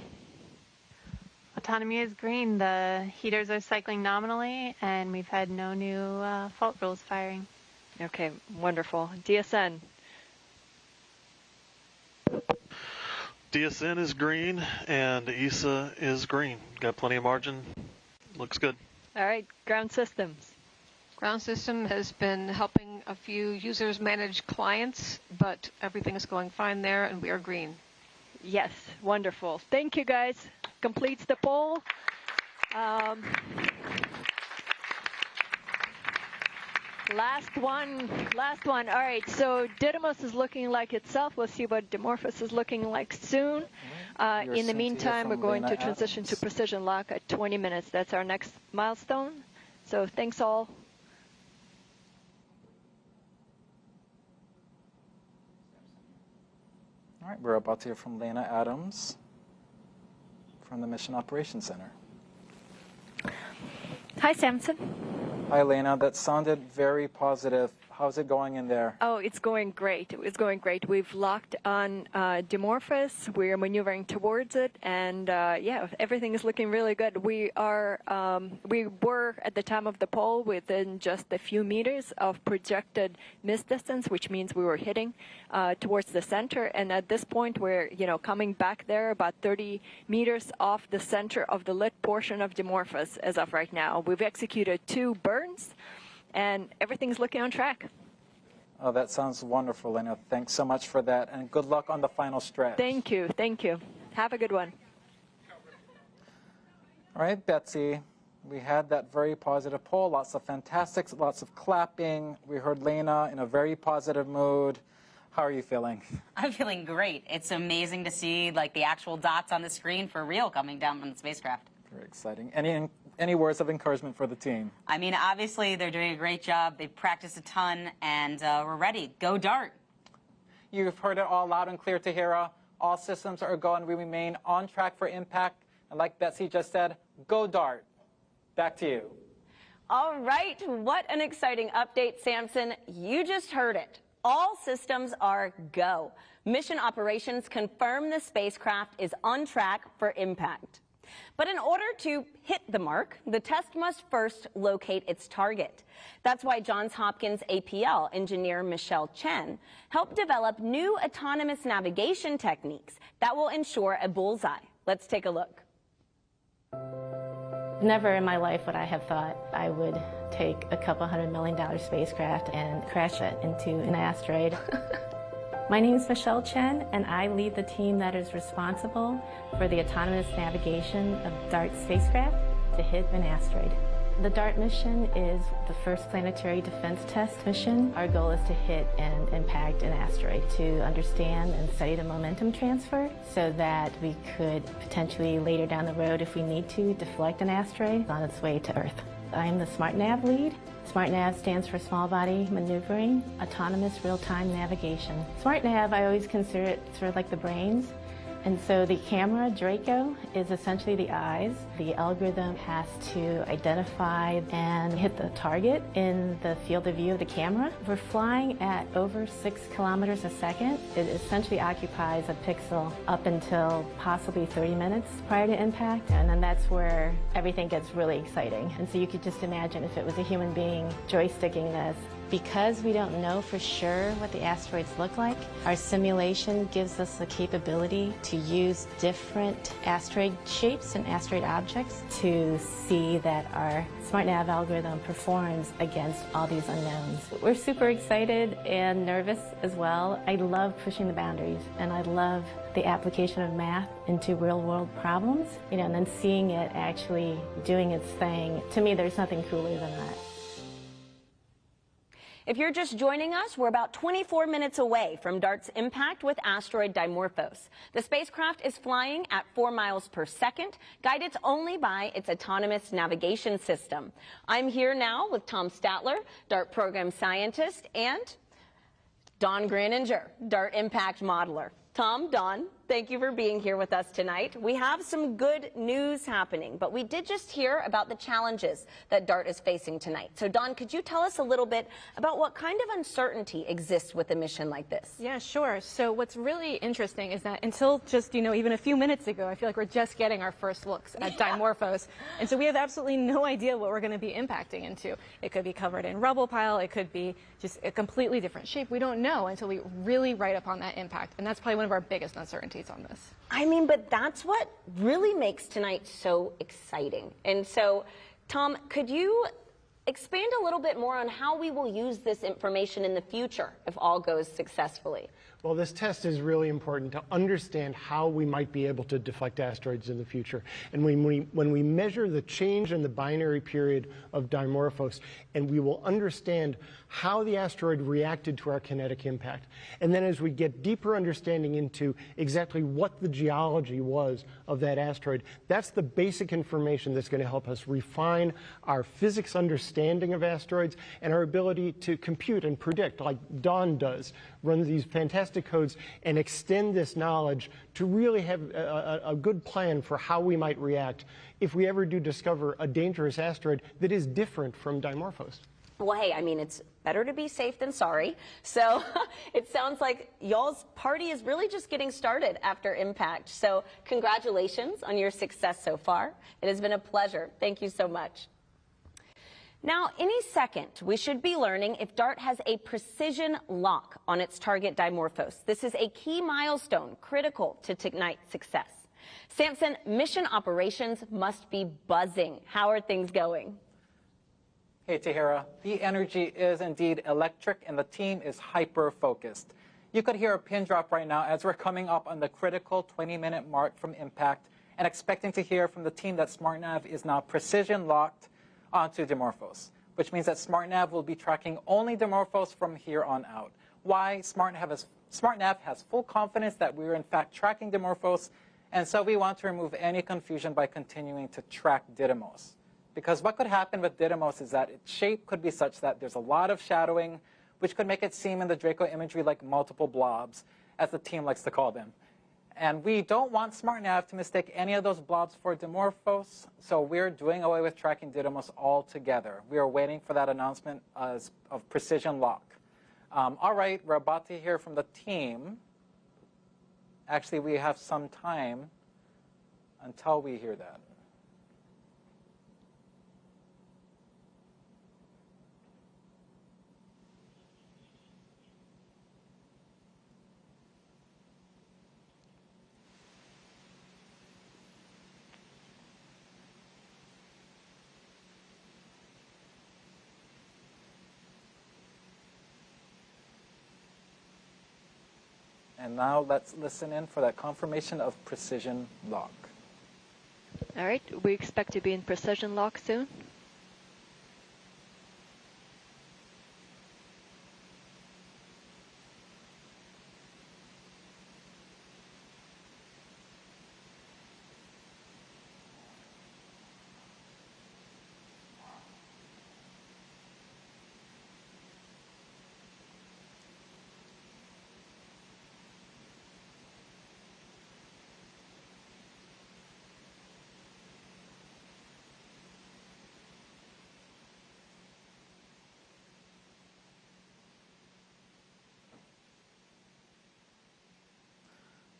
Autonomy is green. The heaters are cycling nominally, and we've had no new fault rules firing. Okay, wonderful. DSN. DSN is green, and ESA is green. Got plenty of margin. Looks good. All right, ground systems. Ground system has been helping a few users manage clients, but everything is going fine there, and we are green. Yes, wonderful. Thank you, guys. Completes the poll. Last one. All right, so Didymos is looking like itself. We'll see what Dimorphos is looking like soon. In the meantime, we're going to transition to precision lock at 20 minutes. That's our next milestone. So thanks all. All right, we're about to hear from Lena Adams from the Mission Operations Center. Hi, Samson. Hi, Lena. That sounded very positive. How's it going in there? Oh, it's going great. It's going great. We've locked on Dimorphos. We're maneuvering towards it, and yeah, everything is looking really good. We were at the time of the poll within just a few meters of projected miss distance, which means we were hitting towards the center. And at this point, we're coming back there about 30 meters off the center of the lit portion of Dimorphos as of right now. We've executed 2 burns. And everything's looking on track. Oh, that sounds wonderful, Lena. Thanks so much for that, and good luck on the final stretch. Thank you. Thank you. Have a good one. All right, Betsy. We had that very positive poll, lots of fantastics, lots of clapping. We heard Lena in a very positive mood. How are you feeling? I'm feeling great. It's amazing to see the actual dots on the screen for real coming down from the spacecraft. Very exciting. Any words of encouragement for the team? I mean, obviously, they're doing a great job. They've practiced a ton, and we're ready. Go DART. You've heard it all loud and clear, Tahira. All systems are go and we remain on track for impact. And like Betsy just said, go DART. Back to you. All right, what an exciting update, Samson. You just heard it. All systems are go. Mission operations confirm the spacecraft is on track for impact. But in order to hit the mark, the test must first locate its target. That's why Johns Hopkins APL engineer Michelle Chen helped develop new autonomous navigation techniques that will ensure a bullseye. Let's take a look. Never in my life would I have thought I would take a couple $100 million spacecraft and crash it into an asteroid. My name is Michelle Chen, and I lead the team that is responsible for the autonomous navigation of DART spacecraft to hit an asteroid. The DART mission is the first planetary defense test mission. Our goal is to hit and impact an asteroid to understand and study the momentum transfer so that we could potentially later down the road, if we need to, deflect an asteroid on its way to Earth. I'm the SmartNav lead. SmartNav stands for Small Body Maneuvering Autonomous Real-Time Navigation. SmartNav, I always consider it sort of like the brains. And so the camera, Draco, is essentially the eyes. The algorithm has to identify and hit the target in the field of view of the camera. We're flying at over 6 kilometers a second. It essentially occupies a pixel up until possibly 30 minutes prior to impact. And then that's where everything gets really exciting. And so you could just imagine if it was a human being joysticking this. Because we don't know for sure what the asteroids look like, our simulation gives us the capability to use different asteroid shapes and asteroid objects to see that our SmartNav algorithm performs against all these unknowns. We're super excited and nervous as well. I love pushing the boundaries, and I love the application of math into real-world problems, and then seeing it actually doing its thing. To me, there's nothing cooler than that. If you're just joining us, we're about 24 minutes away from DART's impact with asteroid Dimorphos. The spacecraft is flying at 4 miles per second, guided only by its autonomous navigation system. I'm here now with Tom Statler, DART program scientist, and Don Graninger, DART impact modeler. Tom, Don, thank you for being here with us tonight. We have some good news happening, but we did just hear about the challenges that DART is facing tonight. So, Don, could you tell us a little bit about what kind of uncertainty exists with a mission like this? Yeah, sure. So what's really interesting is that until just, even a few minutes ago, I feel like we're just getting our first looks at Dimorphos. And so we have absolutely no idea what we're going to be impacting into. It could be covered in rubble pile. It could be just a completely different shape. We don't know until we really write upon that impact. And that's probably one of our biggest uncertainties on this. I mean, but that's what really makes tonight so exciting. And so, Tom, could you expand a little bit more on how we will use this information in the future if all goes successfully? Well, this test is really important to understand how we might be able to deflect asteroids in the future. And when we measure the change in the binary period of Dimorphos, and we will understand how the asteroid reacted to our kinetic impact. And then as we get deeper understanding into exactly what the geology was of that asteroid, that's the basic information that's going to help us refine our physics understanding of asteroids and our ability to compute and predict, like Don does, run these fantastic codes and extend this knowledge to really have a good plan for how we might react if we ever do discover a dangerous asteroid that is different from Dimorphos. Well, hey, I mean, it's better to be safe than sorry. So it sounds like y'all's party is really just getting started after impact. So congratulations on your success so far. It has been a pleasure. Thank you so much. Now, any second, we should be learning if DART has a precision lock on its target Dimorphos. This is a key milestone critical to tonight's success. Samson, mission operations must be buzzing. How are things going? Hey, Tahira, the energy is indeed electric and the team is hyper-focused. You could hear a pin drop right now as we're coming up on the critical 20-minute mark from impact and expecting to hear from the team that SmartNav is now precision locked onto Dimorphos, which means that SmartNav will be tracking only Dimorphos from here on out. Why? SmartNav has full confidence that we're in fact tracking Dimorphos, and so we want to remove any confusion by continuing to track Didymos. Because what could happen with Didymos is that its shape could be such that there's a lot of shadowing, which could make it seem in the Draco imagery like multiple blobs, as the team likes to call them. And we don't want SmartNav to mistake any of those blobs for Dimorphos, so we're doing away with tracking Didymos altogether. We are waiting for that announcement of precision lock. All right, we're about to hear from the team. Actually, we have some time until we hear that. And now let's listen in for that confirmation of precision lock. All right, we expect to be in precision lock soon.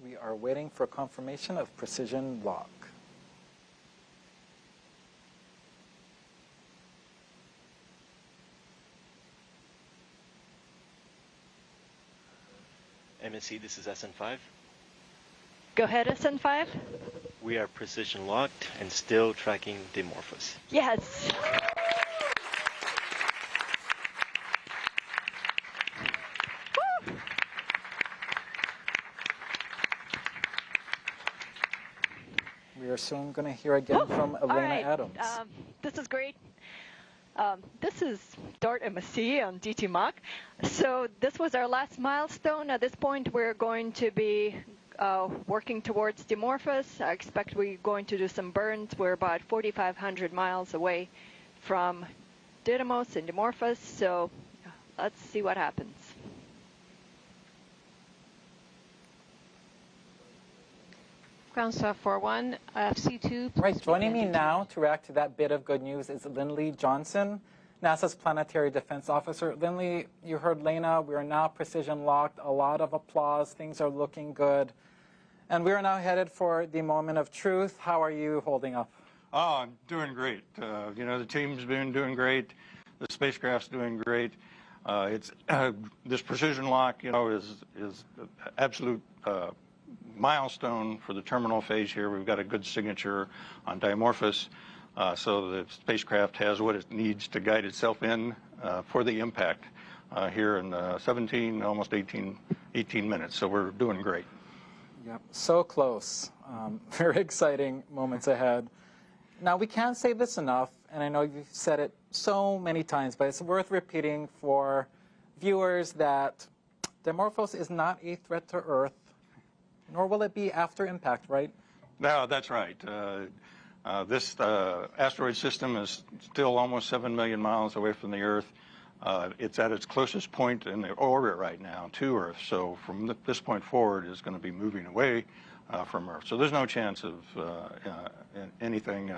We are waiting for confirmation of precision lock. MSC, this is SN5. Go ahead, SN5. We are precision locked and still tracking Dimorphos. Yes. We are soon going to hear again from Elena right. Adams. This is great. This is DART MSC on DT Mach. So this was our last milestone. At this point, we're going to be working towards Dimorphos. I expect we're going to do some burns. We're about 4,500 miles away from Didymos and Dimorphos. So let's see what happens. Groundstar 41, FC2. Right, joining me now to react to that bit of good news is Lindley Johnson, NASA's Planetary Defense Officer. Lindley, you heard Lena, we are now precision locked, a lot of applause, things are looking good. And we are now headed for the moment of truth. How are you holding up? Oh, I'm doing great. You know, the team's been doing great. The spacecraft's doing great. This precision lock, you know, is absolute milestone for the terminal phase here. We've got a good signature on Dimorphos, so the spacecraft has what it needs to guide itself in for the impact here in 17, almost 18 minutes. So we're doing great. Yep, so close. Very exciting moments ahead. Now, we can't say this enough, and I know you've said it so many times, but it's worth repeating for viewers that Dimorphos is not a threat to Earth, nor will it be after impact, right? No, that's right. This asteroid system is still almost 7 million miles away from the Earth. It's at its closest point in the orbit right now to Earth. So from this point forward, it's going to be moving away from Earth. So there's no chance of anything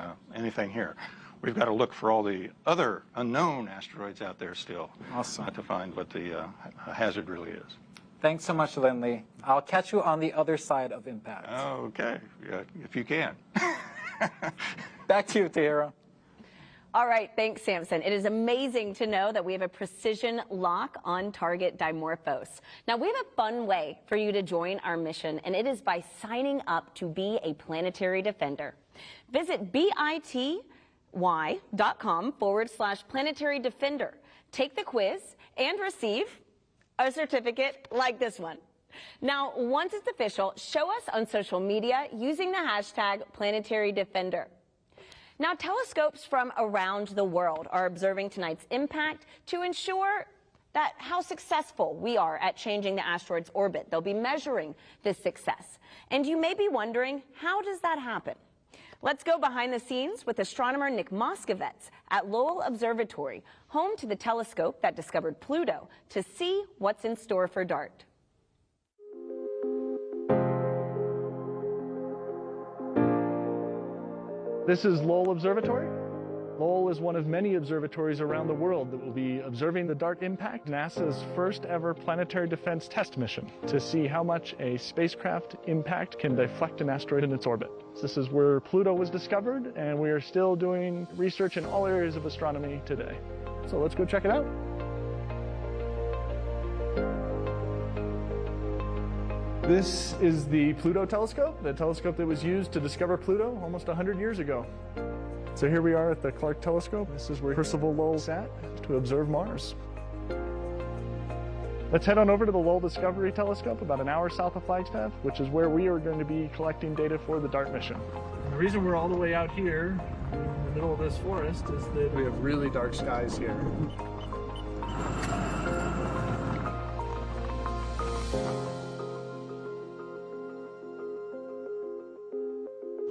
here. We've got to look for all the other unknown asteroids out there still to find what the hazard really is. Thanks so much, Lindley. I'll catch you on the other side of impact. Okay, if you can. Back to you, Tahira. All right, thanks, Samson. It is amazing to know that we have a precision lock on target Dimorphos. Now, we have a fun way for you to join our mission, and it is by signing up to be a planetary defender. Visit bity.com/planetary defender. Take the quiz and receive a certificate like this one. Now, once it's official, show us on social media using the hashtag Planetary Defender. Now, telescopes from around the world are observing tonight's impact to ensure that how successful we are at changing the asteroid's orbit. They'll be measuring this success. And you may be wondering, how does that happen? Let's go behind the scenes with astronomer Nick Moskovitz at Lowell Observatory, home to the telescope that discovered Pluto, to see what's in store for DART. This is Lowell Observatory. Lowell is one of many observatories around the world that will be observing the DART impact, NASA's first ever planetary defense test mission, to see how much a spacecraft impact can deflect an asteroid in its orbit. This is where Pluto was discovered, and we are still doing research in all areas of astronomy today. So let's go check it out. This is the Pluto telescope, the telescope that was used to discover Pluto almost 100 years ago. So here we are at the Clark telescope. This is where Percival Lowell sat to observe Mars. Let's head on over to the Lowell Discovery Telescope about an hour south of Flagstaff, which is where we are going to be collecting data for the DART mission. And the reason we're all the way out here in the middle of this forest is that we have really dark skies here.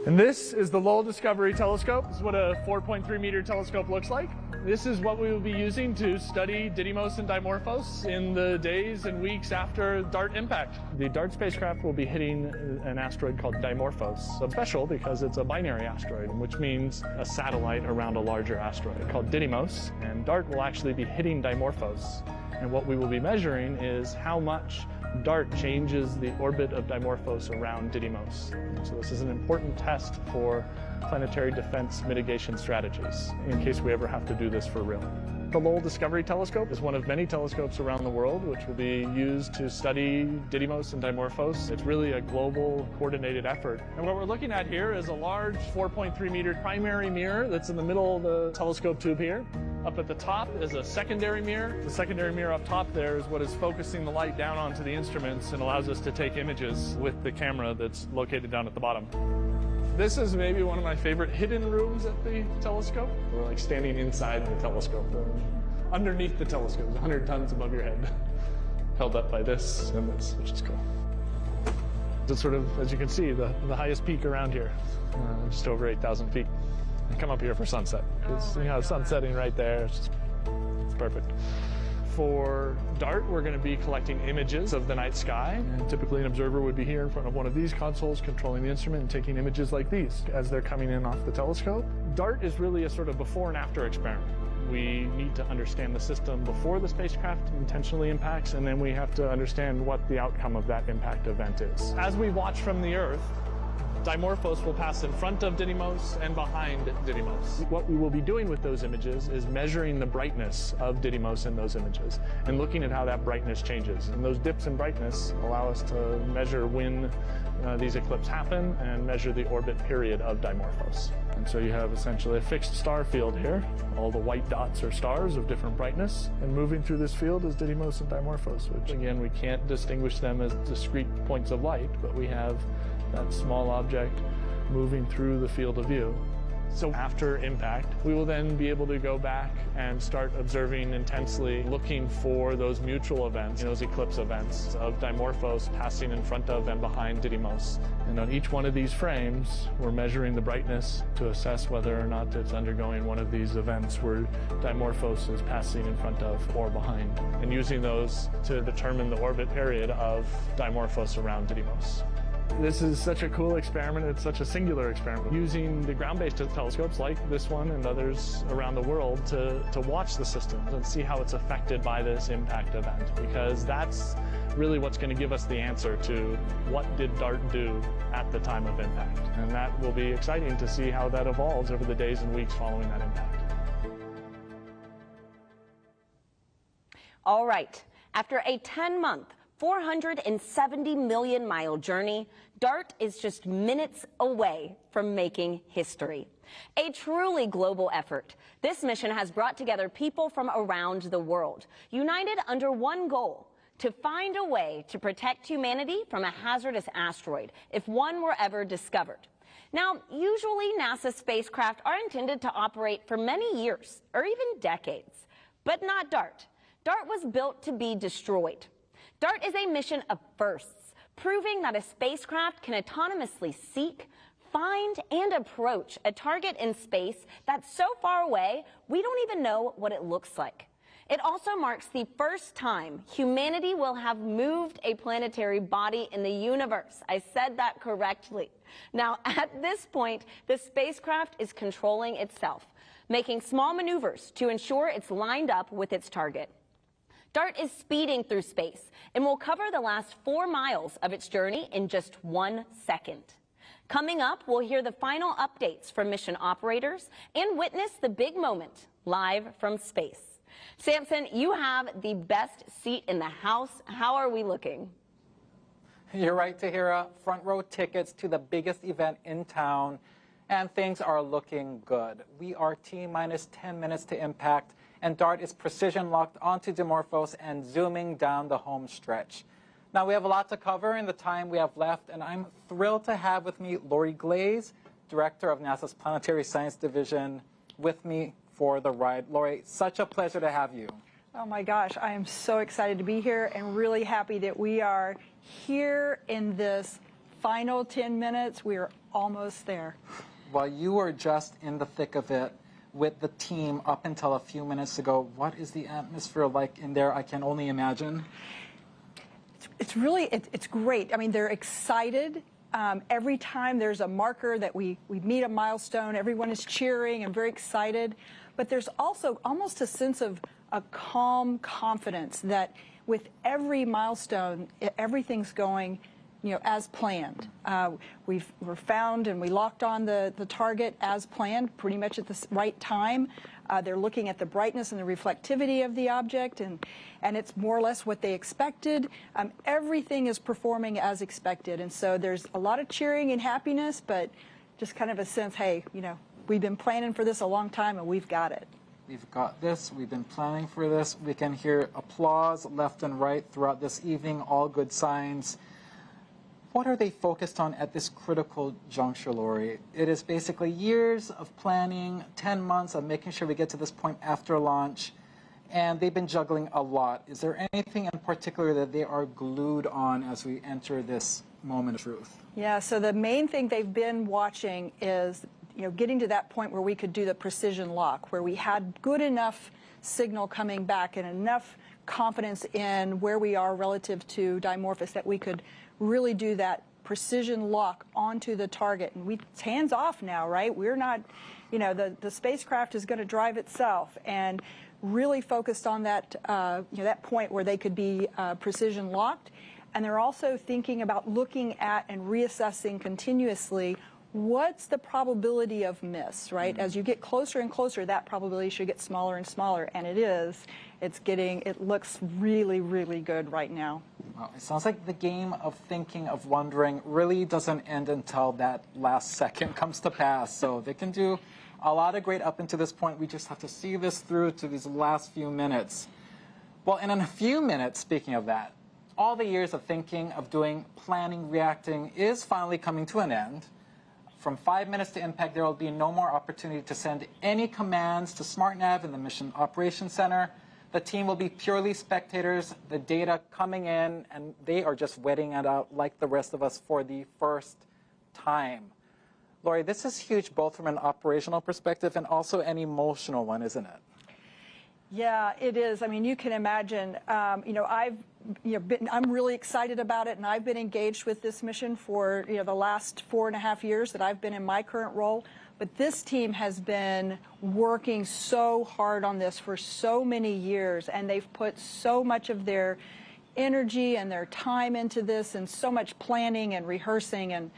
And this is the Lowell Discovery Telescope. This is what a 4.3 meter telescope looks like. This is what we will be using to study Didymos and Dimorphos in the days and weeks after DART impact. The DART spacecraft will be hitting an asteroid called Dimorphos. It's special because it's a binary asteroid, which means a satellite around a larger asteroid called Didymos. And DART will actually be hitting Dimorphos. And what we will be measuring is how much DART changes the orbit of Dimorphos around Didymos. So this is an important test for planetary defense mitigation strategies in case we ever have to do this for real. The Lowell Discovery Telescope is one of many telescopes around the world which will be used to study Didymos and Dimorphos. It's really a global coordinated effort. And what we're looking at here is a large 4.3 meter primary mirror that's in the middle of the telescope tube here. Up at the top is a secondary mirror. The secondary mirror up top there is what is focusing the light down onto the instruments and allows us to take images with the camera that's located down at the bottom. This is maybe one of my favorite hidden rooms at the telescope. We're like standing inside the telescope, underneath the telescope, 100 tons above your head, held up by this and this, which is cool. It's sort of, as you can see, the highest peak around here, just over 8,000 feet. And come up here for sunset. It's, you know, sun setting right there. It's perfect. For DART, we're going to be collecting images of the night sky. And typically an observer would be here in front of one of these consoles controlling the instrument and taking images like these as they're coming in off the telescope. DART is really a sort of before and after experiment. We need to understand the system before the spacecraft intentionally impacts, and then we have to understand what the outcome of that impact event is. As we watch from the Earth, Dimorphos will pass in front of Didymos and behind Didymos. What we will be doing with those images is measuring the brightness of Didymos in those images and looking at how that brightness changes. And those dips in brightness allow us to measure when these eclipses happen and measure the orbit period of Dimorphos. And so you have essentially a fixed star field here. All the white dots are stars of different brightness, and moving through this field is Didymos and Dimorphos, which again, we can't distinguish them as discrete points of light, but we have that small object moving through the field of view. So after impact, we will then be able to go back and start observing intensely, looking for those mutual events, those eclipse events of Dimorphos passing in front of and behind Didymos. And on each one of these frames, we're measuring the brightness to assess whether or not it's undergoing one of these events where Dimorphos is passing in front of or behind, and using those to determine the orbit period of Dimorphos around Didymos. This is such a cool experiment. It's such a singular experiment. Using the ground-based telescopes like this one and others around the world to watch the system and see how it's affected by this impact event, because that's really what's going to give us the answer to what did DART do at the time of impact. And that will be exciting to see how that evolves over the days and weeks following that impact. All right. After a 10-month, 470 million mile journey, DART is just minutes away from making history. A truly global effort, this mission has brought together people from around the world, united under one goal: to find a way to protect humanity from a hazardous asteroid if one were ever discovered. Now, usually NASA spacecraft are intended to operate for many years or even decades, but not DART. DART was built to be destroyed. DART is a mission of firsts, proving that a spacecraft can autonomously seek, find, and approach a target in space that's so far away we don't even know what it looks like. It also marks the first time humanity will have moved a planetary body in the universe. I said that correctly. Now, at this point, the spacecraft is controlling itself, making small maneuvers to ensure it's lined up with its target. DART is speeding through space and will cover the last 4 miles of its journey in just 1 second. Coming up, we'll hear the final updates from mission operators and witness the big moment live from space. Samson, you have the best seat in the house. How are we looking? You're right, Tahira. Front row tickets to the biggest event in town, and things are looking good. We are T-minus 10 minutes to impact, and DART is precision locked onto Dimorphos and zooming down the home stretch. Now, we have a lot to cover in the time we have left, and I'm thrilled to have with me Lori Glaze, Director of NASA's Planetary Science Division, with me for the ride. Lori, such a pleasure to have you. Oh my gosh, I am so excited to be here and really happy that we are here in this final 10 minutes. We are almost there. Well, you were just in the thick of it with the team up until a few minutes ago. What is the atmosphere like in there? I can only imagine. It's really, it's great. I mean, they're excited. Every time there's a marker that we meet a milestone, everyone is cheering and very excited. But there's also almost a sense of a calm confidence that with every milestone, everything's going, as planned. We're found and we locked on the target as planned, pretty much at the right time. They're looking at the brightness and the reflectivity of the object, and it's more or less what they expected. Everything is performing as expected, and so there's a lot of cheering and happiness, but just kind of a sense, hey, we've been planning for this a long time, and we've got it. We've got this. We've been planning for this. We can hear applause left and right throughout this evening, all good signs. What are they focused on at this critical juncture, Lori? It is basically years of planning, 10 months of making sure we get to this point after launch, and they've been juggling a lot. Is there anything in particular that they are glued on as we enter this moment of truth? Yeah, so the main thing they've been watching is getting to that point where we could do the precision lock, where we had good enough signal coming back and enough confidence in where we are relative to Dimorphos that we could really do that precision lock onto the target. And it's hands off now, right? We're not, the spacecraft is going to drive itself, and really focused on that, that point where they could be precision locked. And they're also thinking about looking at and reassessing continuously what's the probability of miss, right? As you get closer and closer, that probability should get smaller and smaller, and it is. It looks really, really good right now. Well, it sounds like the game of thinking, of wondering, really doesn't end until that last second comes to pass. So they can do a lot of great up until this point. We just have to see this through to these last few minutes. Well, and in a few minutes, speaking of that, all the years of thinking, of doing, planning, reacting is finally coming to an end. From 5 minutes to impact, there will be no more opportunity to send any commands to SmartNav in the Mission Operations Center. The team will be purely spectators, the data coming in, and they are just wetting it out like the rest of us for the first time. Lori, this is huge both from an operational perspective and also an emotional one, isn't it? Yeah, it is. I mean, you can imagine, I'm really excited about it, and I've been engaged with this mission for the last 4.5 years that I've been in my current role. But this team has been working so hard on this for so many years, and they've put so much of their energy and their time into this, and so much planning and rehearsing, and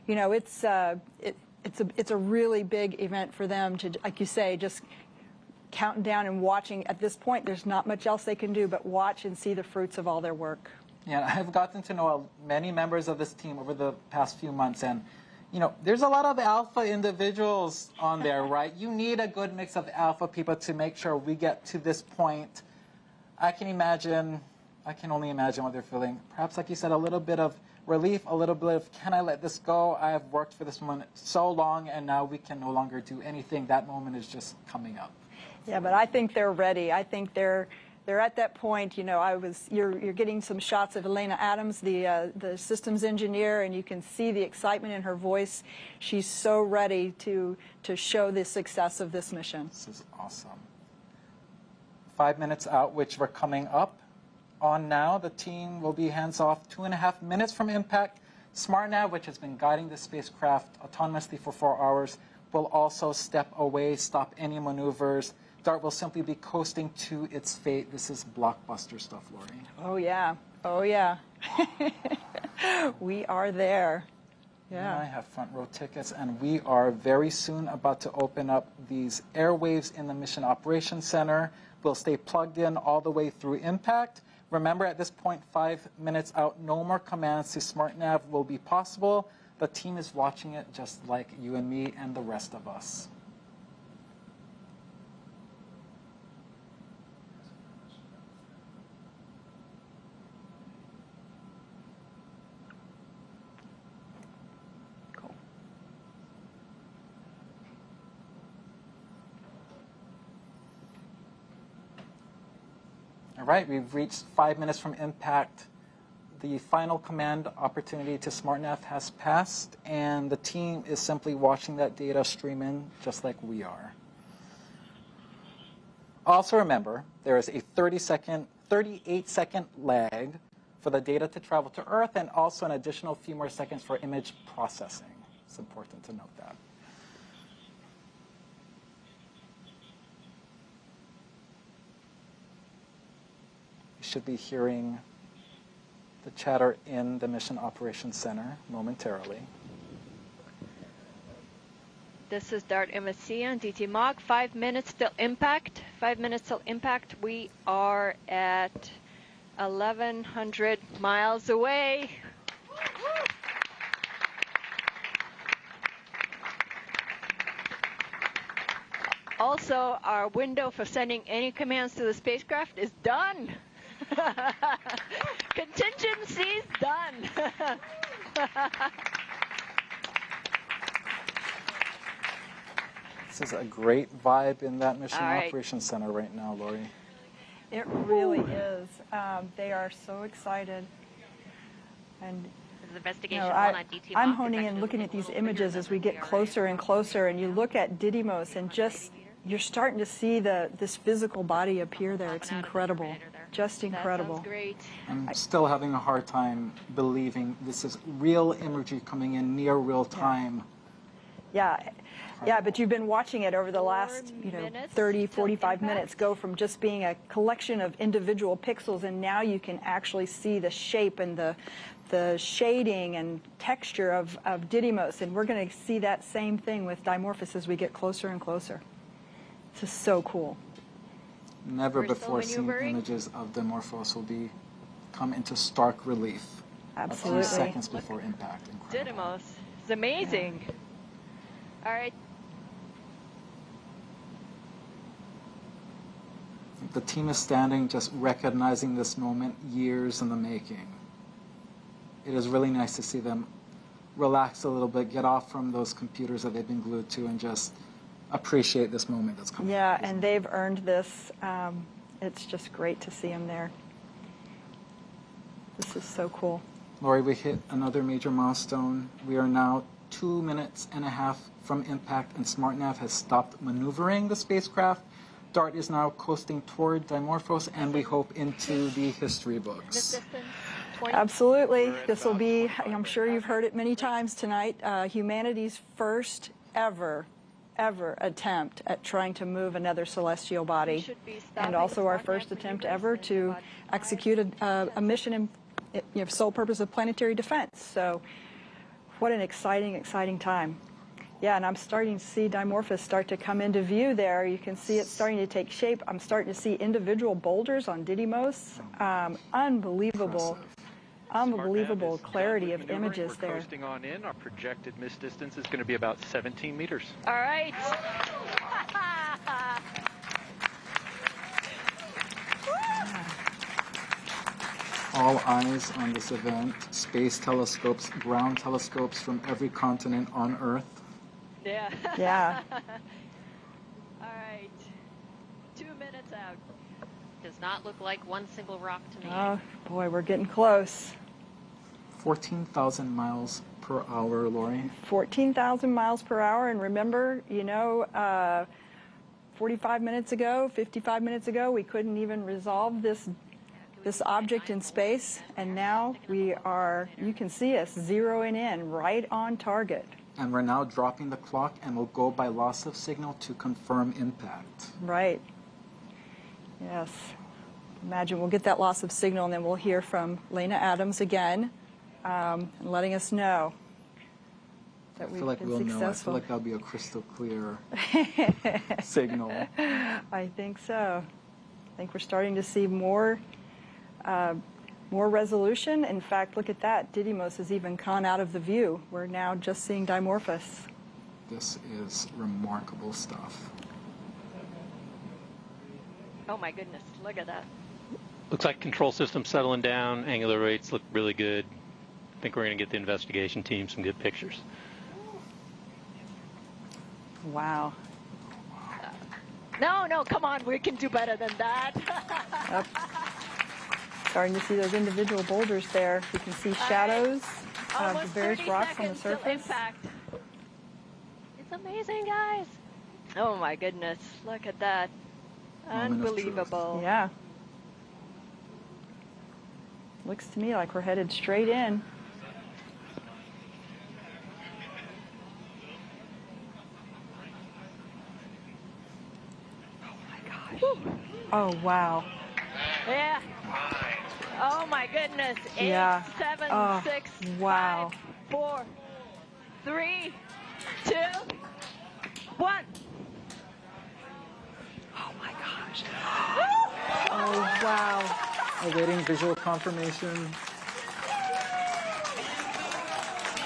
it's a really big event for them to, like you say, just counting down and watching. At this point, there's not much else they can do but watch and see the fruits of all their work. Yeah, I've gotten to know many members of this team over the past few months, and there's a lot of alpha individuals on there, right? You need a good mix of alpha people to make sure we get to this point. I can only imagine what they're feeling. Perhaps, like you said, a little bit of relief, a little bit of, can I let this go? I have worked for this moment so long, and now we can no longer do anything. That moment is just coming up. Yeah, but I think they're ready. I think they're at that point. You're getting some shots of Elena Adams, the systems engineer, and you can see the excitement in her voice. She's so ready to show the success of this mission. This is awesome. 5 minutes out, which we're coming up on now. The team will be hands-off 2.5 minutes from impact. SmartNav, which has been guiding the spacecraft autonomously for 4 hours, will also step away, stop any maneuvers. DART will simply be coasting to its fate. This is blockbuster stuff, Lori. Oh, yeah. Oh, yeah. We are there. Yeah. I have front row tickets, and we are very soon about to open up these airwaves in the Mission Operations Center. We'll stay plugged in all the way through impact. Remember, at this point, 5 minutes out, no more commands to SmartNav will be possible. The team is watching it just like you and me and the rest of us. All right, we've reached 5 minutes from impact. The final command opportunity to SmartNav has passed, and the team is simply watching that data stream in just like we are. Also remember, there is a 38-second lag for the data to travel to Earth, and also an additional few more seconds for image processing. It's important to note that. You should be hearing the chatter in the Mission Operations Center momentarily. This is DART MSC and DT Mach. 5 minutes till impact. 5 minutes till impact. We are at 1,100 miles away. Also, our window for sending any commands to the spacecraft is done. Contingency's done. This is a great vibe in that Mission Operations Center right now, Lori. It really is. They are so excited. And investigation I'm honing in looking at these images as we get closer and closer, and you look at Didymos, and just you're starting to see this physical body appear there. It's incredible. Just incredible. That sounds great. I'm still having a hard time believing this is real imagery coming in near real time. Yeah. Yeah, but you've been watching it over the last 30, 45 minutes go from just being a collection of individual pixels, and now you can actually see the shape and the shading and texture of Didymos, and we're going to see that same thing with Dimorphos as we get closer and closer. This is so cool. Never before seen images of Dimorphos will come into stark relief. Absolutely. A few seconds before impact. Didymos. It's amazing. Yeah. All right. The team is standing just recognizing this moment years in the making. It is really nice to see them relax a little bit, get off from those computers that they've been glued to, and just appreciate this moment that's coming. Yeah, and they've earned this. It's just great to see them there. This is so cool. Lori, we hit another major milestone. We are now 2.5 minutes from impact, and SmartNav has stopped maneuvering the spacecraft. DART is now coasting toward Dimorphos, and we hope into the history books. Absolutely. This will be, I'm sure you've heard it many times tonight, humanity's first ever attempt at trying to move another celestial body, and also our first attempt ever to execute a mission in sole purpose of planetary defense. So what an exciting time. Yeah, and I'm starting to see Dimorphos start to come into view there. You can see it starting to take shape. I'm starting to see individual boulders on Didymos. Unbelievable clarity of images there. We're coasting on in. Our projected miss distance is going to be about 17 meters. All right. All eyes on this event. Space telescopes, ground telescopes from every continent on Earth. Yeah. Yeah. All right. 2 minutes out. Does not look like one single rock to me. Oh, boy, we're getting close. 14,000 miles per hour, Lori. 14,000 miles per hour, and remember, 45 minutes ago, 55 minutes ago, we couldn't even resolve this object in space, and now we are, you can see us zeroing in right on target. And we're now dropping the clock, and we'll go by loss of signal to confirm impact. Right. Yes. Imagine we'll get that loss of signal, and then we'll hear from Lena Adams again, and letting us know that we've been successful. I feel like that'll be a crystal clear signal. I think so. I think we're starting to see more resolution. In fact, look at that. Didymos has even gone out of the view. We're now just seeing Dimorphos. This is remarkable stuff. Oh my goodness, look at that. Looks like control system settling down. Angular rates look really good. I think we're going to get the investigation team some good pictures. Wow. No, come on, we can do better than that. Yep. Starting to see those individual boulders there. You can see shadows of the various rocks on the surface. Impact. It's amazing, guys. Oh my goodness, look at that. Unbelievable. Yeah. Looks to me like we're headed straight in. Oh, wow. Yeah. Oh my goodness. 8, Yeah. 7, 6, wow. 5, 4, 3, 2, 1. Oh my gosh. Oh, wow. Awaiting visual confirmation.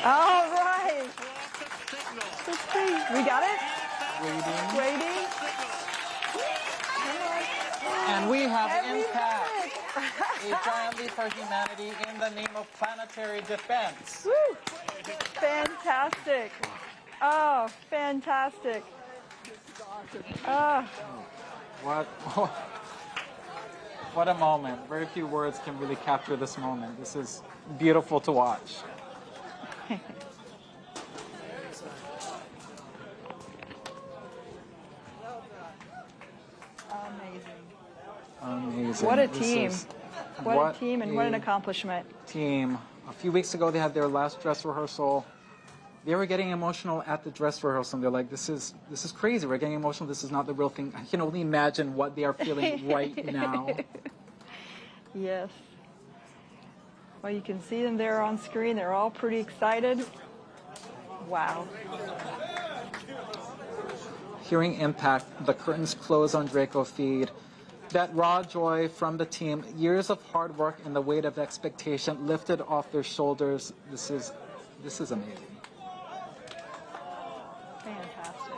All right. Let's see. We got it? Waiting. And we have impact. A giant leap for humanity in the name of planetary defense. Woo. Fantastic. Oh, fantastic. Oh. What a moment. Very few words can really capture this moment. This is beautiful to watch. Amazing. What a team. What a team and what an accomplishment. Team. A few weeks ago, they had their last dress rehearsal. They were getting emotional at the dress rehearsal. They're like, this is crazy. We're getting emotional. This is not the real thing. I can only imagine what they are feeling right now. Yes. Well, you can see them there on screen. They're all pretty excited. Wow. Hearing impact, the curtains close on Draco feed. That raw joy from the team, years of hard work and the weight of expectation lifted off their shoulders. This is amazing. Fantastic.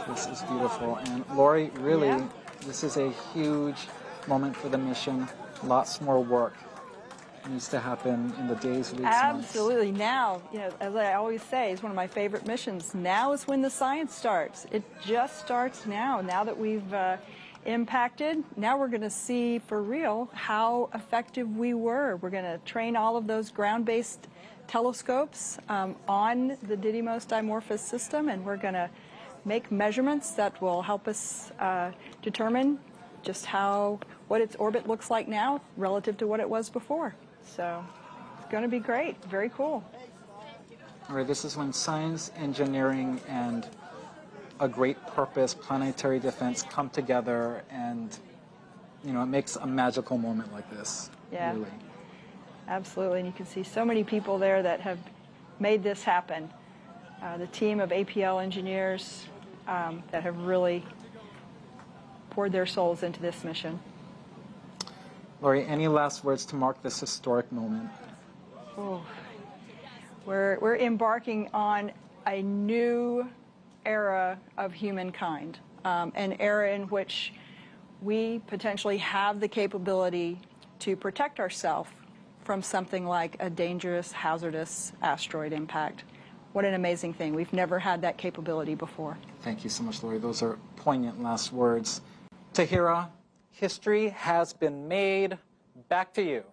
This is beautiful. And Lori, really, this is a huge moment for the mission. Lots more work needs to happen in the days, weeks, Absolutely. Now, as I always say, it's one of my favorite missions. Now is when the science starts. It just starts now. Now that we've impacted, now we're going to see for real how effective we were. We're going to train all of those ground-based telescopes on the Didymos Dimorphos system, and we're going to make measurements that will help us determine just what its orbit looks like now relative to what it was before. So it's going to be great. Very cool. All right, this is when science, engineering, and a great purpose, planetary defense, come together, and it makes a magical moment like this. Yeah, really. Absolutely. And you can see so many people there that have made this happen. The team of APL engineers that have really poured their souls into this mission. Lori, any last words to mark this historic moment? Oh. We're embarking on a new era of humankind, an era in which we potentially have the capability to protect ourselves from something like a dangerous, hazardous asteroid impact. What an amazing thing. We've never had that capability before. Thank you so much, Lori. Those are poignant last words. Tahira, history has been made. Back to you.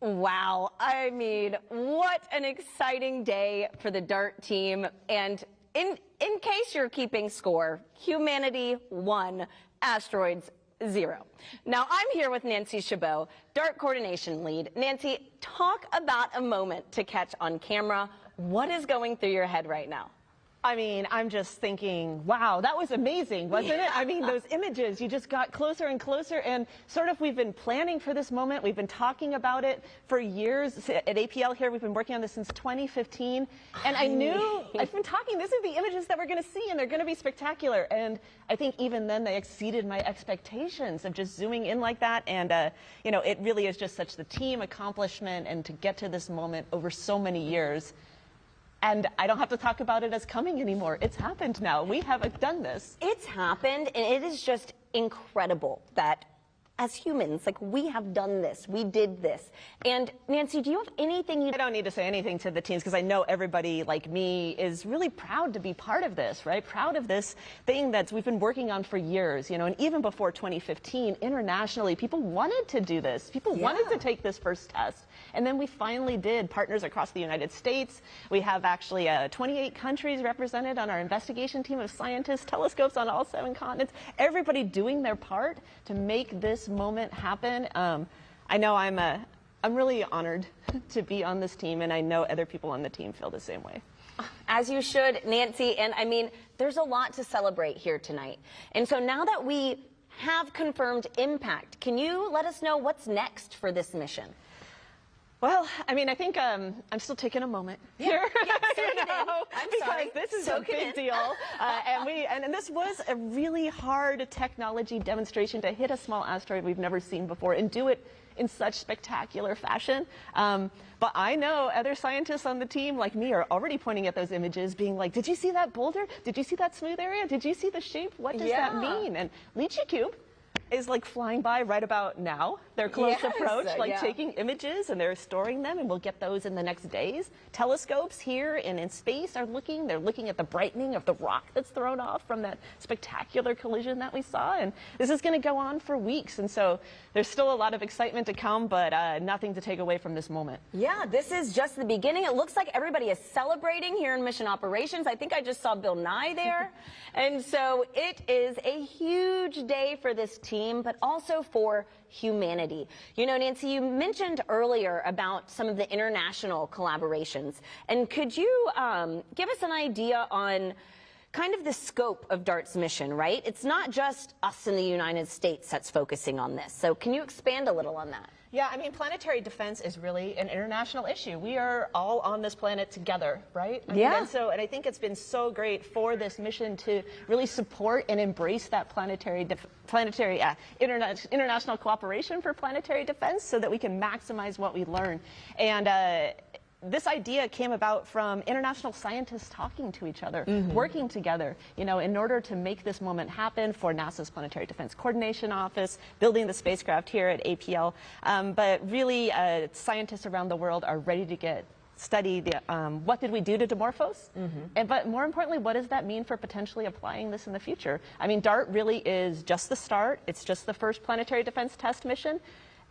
Wow, I mean, what an exciting day for the DART team. And in case you're keeping score, humanity 1, asteroids 0. Now, I'm here with Nancy Chabot, DART coordination lead. Nancy, talk about a moment to catch on camera. What is going through your head right now? I mean, I'm just thinking, wow, that was amazing, wasn't it? I mean, those images, you just got closer and closer, and sort of we've been planning for this moment. We've been talking about it for years. At APL here, we've been working on this since 2015, and I knew, I've been talking, this is the images that we're going to see, and they're going to be spectacular. And I think even then they exceeded my expectations of just zooming in like that, and you know, it really is just such the team accomplishment, and to get to this moment over so many years. And I don't have to talk about it as coming anymore. It's happened now. We have done this. It's happened, and it is just incredible that as humans, like, we have done this. We did this. And Nancy, do you have anything you... I don't need to say anything to the teams because I know everybody like me is really proud to be part of this, right? Proud of this thing that we've been working on for years, you know, and even before 2015, internationally, people wanted to do this. People wanted to take this first test. And then we finally did. Partners across the United States. We have actually 28 countries represented on our investigation team of scientists, telescopes on all 7 continents, everybody doing their part to make this moment happen. I know I'm really honored to be on this team, and I know other people on the team feel the same way. As you should, Nancy. And I mean, there's a lot to celebrate here tonight. And so now that we have confirmed impact, can you let us know what's next for this mission? Well, I mean, I think I'm still taking a moment here, because this is a big deal. And this was a really hard technology demonstration to hit a small asteroid we've never seen before and do it in such spectacular fashion. But I know other scientists on the team, like me, are already pointing at those images, being like, did you see that boulder? Did you see that smooth area? Did you see the shape? What does that mean? And Lychee Cube is like flying by right about now. They're close approach, like taking images, and they're storing them, and we'll get those in the next days. Telescopes here and in space are looking. They're looking at the brightening of the rock that's thrown off from that spectacular collision that we saw, and this is going to go on for weeks. And so there's still a lot of excitement to come, but nothing to take away from this moment. Yeah, this is just the beginning. It looks like everybody is celebrating here in Mission Operations. I think I just saw Bill Nye there. And so it is a huge day for this team, but also for humanity. You know, Nancy, you mentioned earlier about some of the international collaborations. And could you give us an idea on kind of the scope of DART's mission, right? It's not just us in the United States that's focusing on this. So can you expand a little on that? Yeah, I mean, planetary defense is really an international issue. We are all on this planet together, right? And I think it's been so great for this mission to really support and embrace that international cooperation for planetary defense so that we can maximize what we learn. And this idea came about from international scientists talking to each other, working together, you know, in order to make this moment happen for NASA's Planetary Defense Coordination Office, building the spacecraft here at APL. But really, scientists around the world are ready to study the, what did we do to Dimorphos? But more importantly, what does that mean for potentially applying this in the future? I mean, DART really is just the start. It's just the first planetary defense test mission.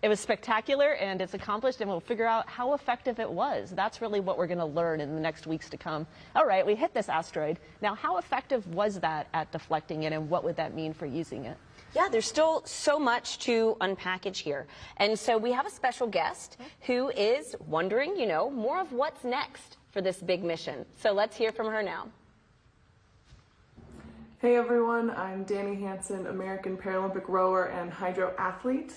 It was spectacular, and it's accomplished, and we'll figure out how effective it was. That's really what we're going to learn in the next weeks to come. All right, we hit this asteroid. Now, how effective was that at deflecting it, and what would that mean for using it? Yeah, there's still so much to unpackage here. And so we have a special guest who is wondering, you know, more of what's next for this big mission. So let's hear from her now. Hey everyone, I'm Danny Hansen, American Paralympic rower and hydro athlete.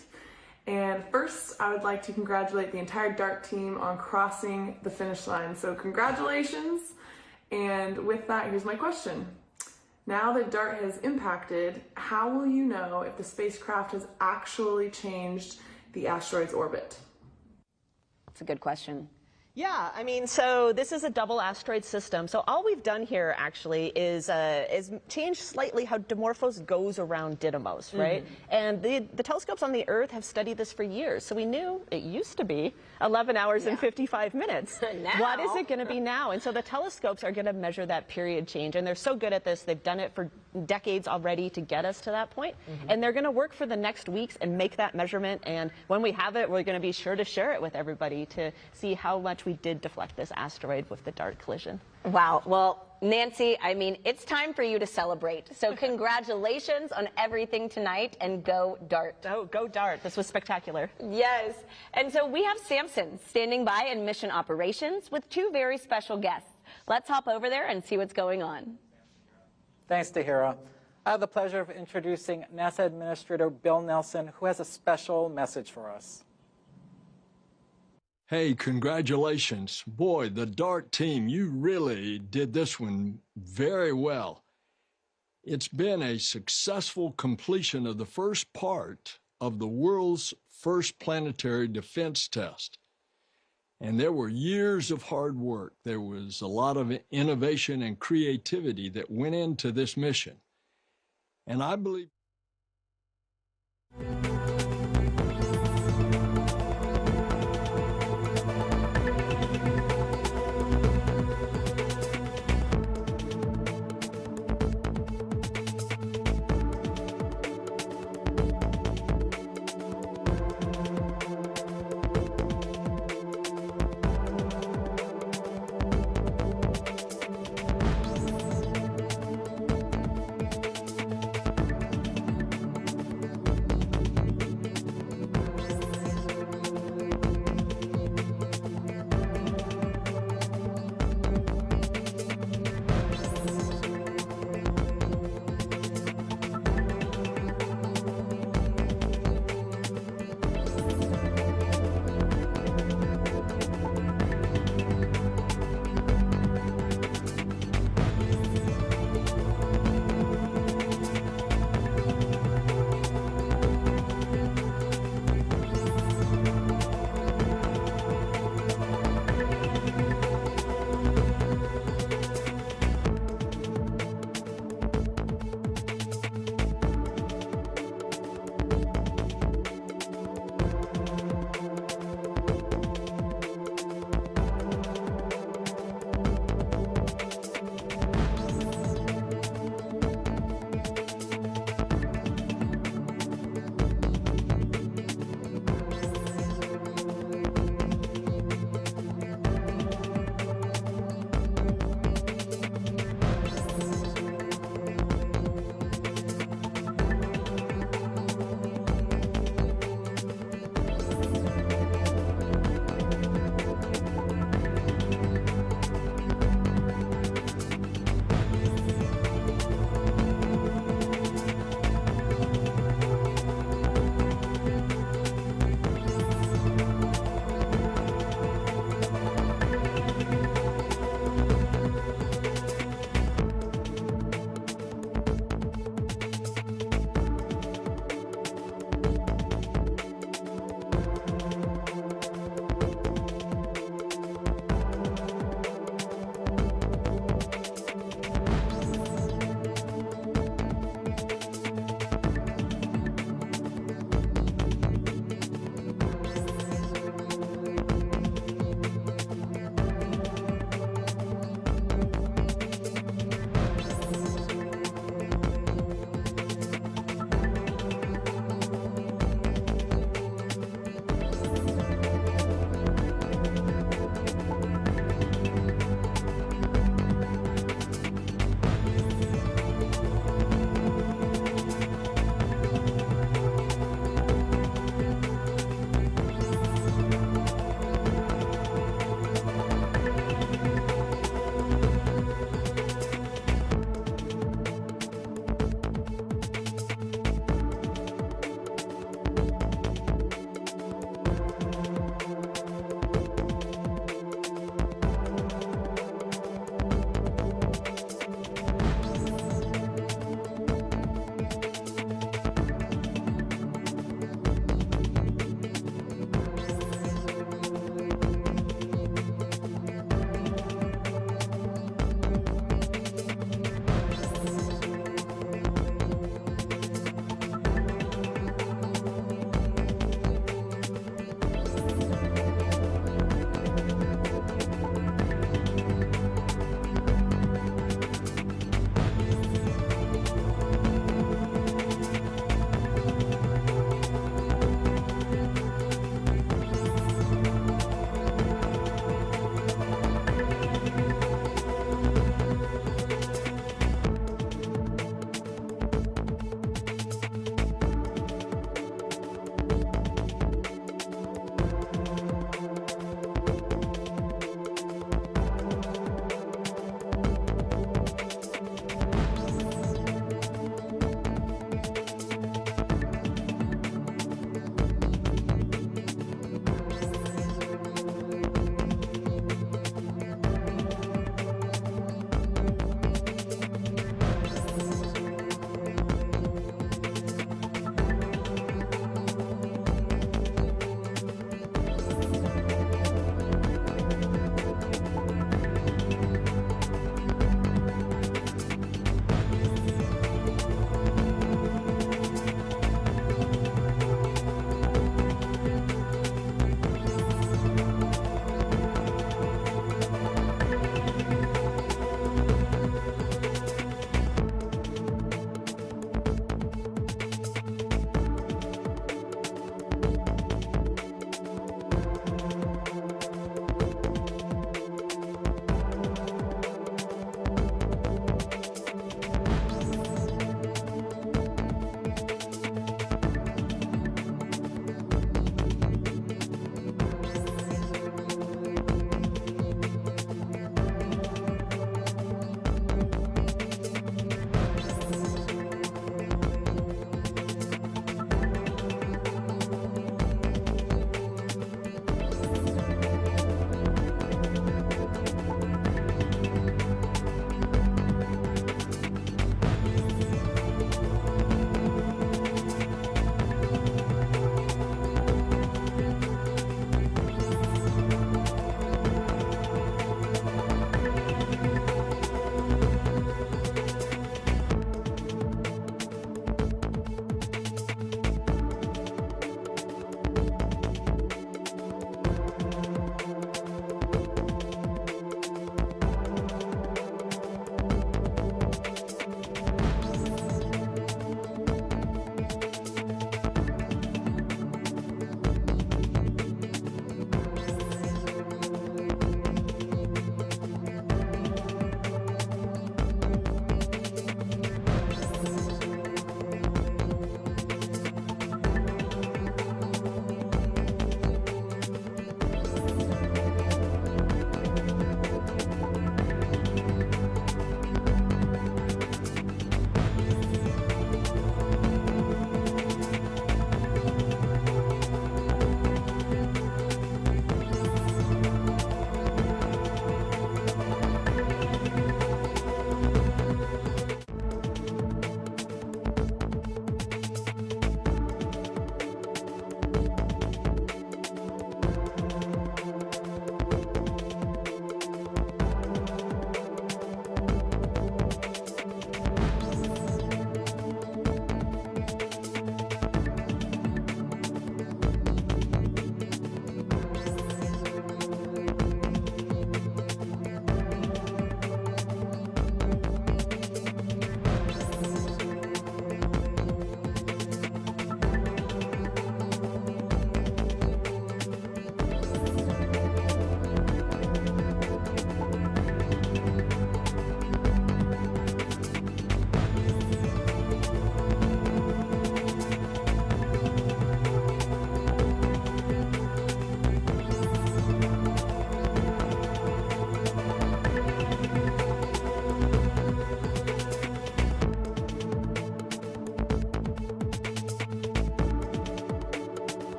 And first, I would like to congratulate the entire DART team on crossing the finish line. So congratulations. And with that, here's my question. Now that DART has impacted, how will you know if the spacecraft has actually changed the asteroid's orbit? That's a good question. Yeah, I mean, so this is a double asteroid system. So all we've done here actually is change slightly how Dimorphos goes around Didymos, right? And the telescopes on the Earth have studied this for years. So we knew it used to be 11 hours and 55 minutes. What is it going to be now? And so the telescopes are going to measure that period change. And they're so good at this. They've done it for decades already to get us to that point. And they're going to work for the next weeks and make that measurement. And when we have it, we're going to be sure to share it with everybody to see how much we did deflect this asteroid with the DART collision. Wow. Well, Nancy, I mean, it's time for you to celebrate. So congratulations on everything tonight, and go DART. Oh, go DART. This was spectacular. Yes. And so we have Samson standing by in mission operations with two very special guests. Let's hop over there and see what's going on. Thanks, Tahira. I have the pleasure of introducing NASA Administrator Bill Nelson, who has a special message for us. Hey, congratulations. Boy, the DART team, you really did this one very well. It's been a successful completion of the first part of the world's first planetary defense test. And there were years of hard work. There was a lot of innovation and creativity that went into this mission. And I believe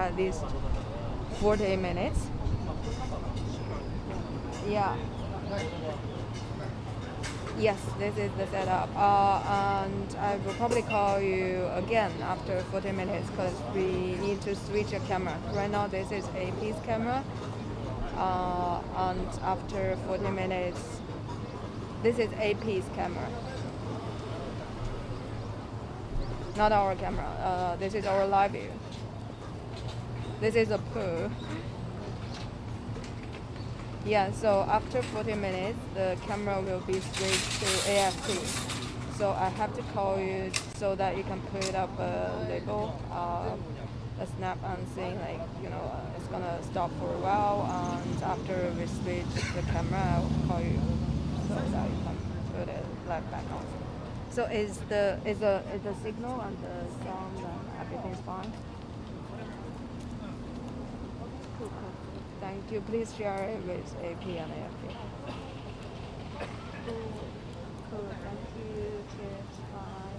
at least 40 minutes. Yeah. Yes, this is the setup. And I will probably call you again after 40 minutes because we need to switch a camera. Right now, this is a piece camera. And after 40 minutes, this is a piece camera. Not our camera. This is our live view. This is a pool. Yeah, so after 40 minutes, the camera will be switched to AFP. So I have to call you so that you can put up a label, a snap and saying like, it's gonna stop for a while. And after we switch the camera, I'll call you so that you can put it back on. So is the signal and the sound and everything's fine? Cool. Thank you. Please share it with AP and AFP. Cool. Thank you. Cheers. Bye.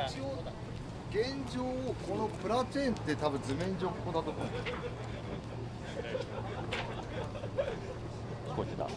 一応現状このプラチェーンって多分図面上ここだと思うんです。聞こえてた。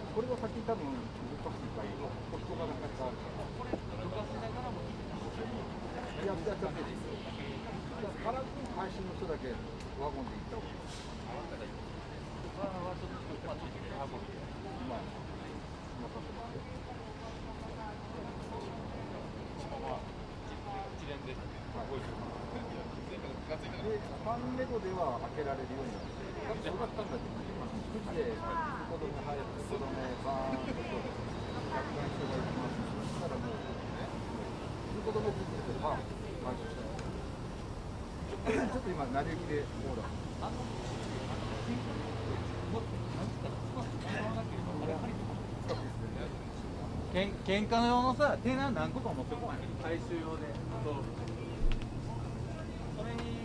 これは先に多分動かすというか、コストがなかなかあるから、動かしながらもやってやっちゃっていいですよ。空く配信の人だけワゴンで行った方がいい。はちょっとワゴンでまあ任せますよ。一連で。で、ファンレゴでは開けられるようになって、多分そうだったんだけど、9時で子供入ると子供バーンと100回人が行きます。そしたらもう子供ずっとバーン回収した。ちょっと今成り行きでオーダー。喧嘩用のさ、手何個か持ってこない。回収用で。それに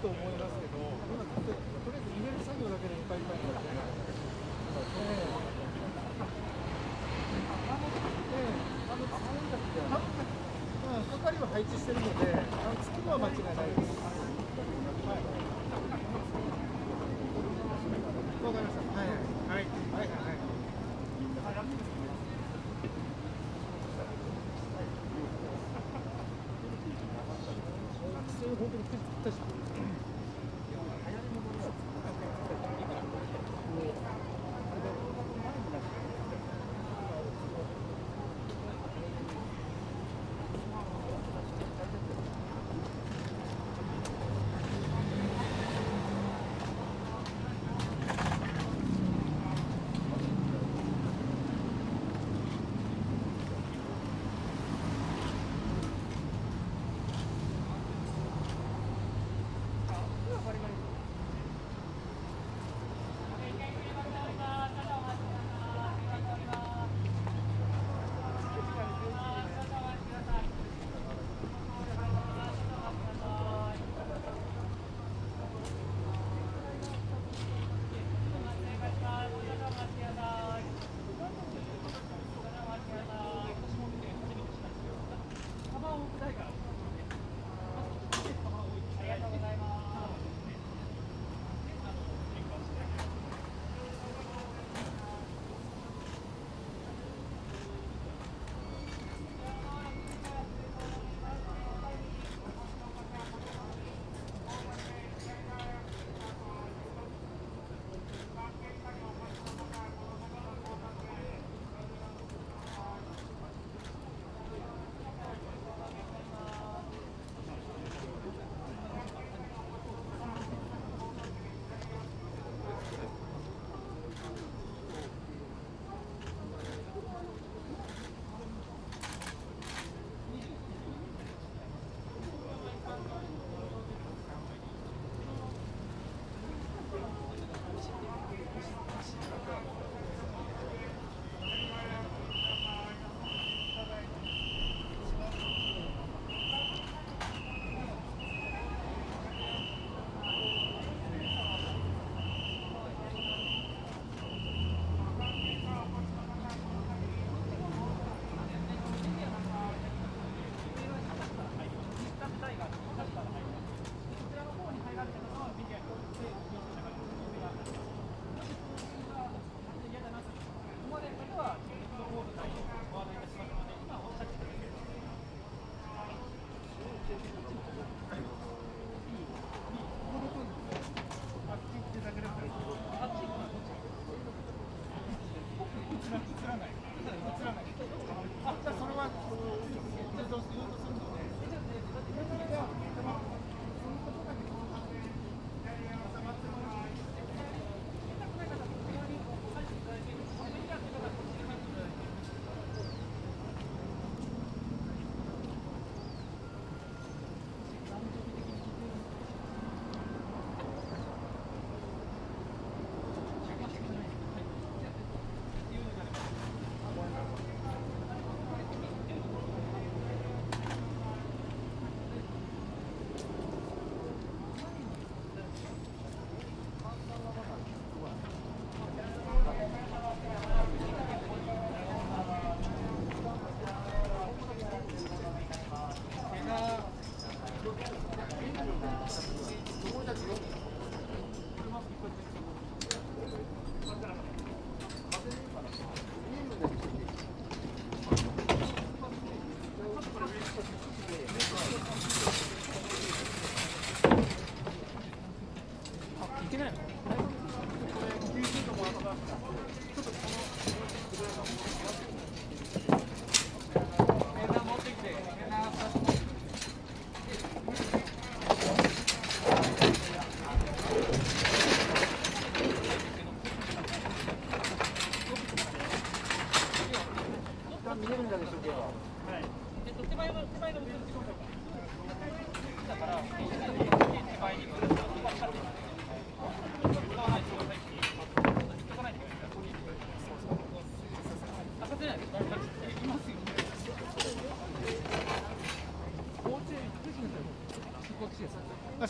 と思いますけど、今とりあえず入れる作業だけでいっぱいいっぱいなので。係は配置してるので、つくのは間違いないです。わかりました。はいはいはいはいはい。本当に確かに。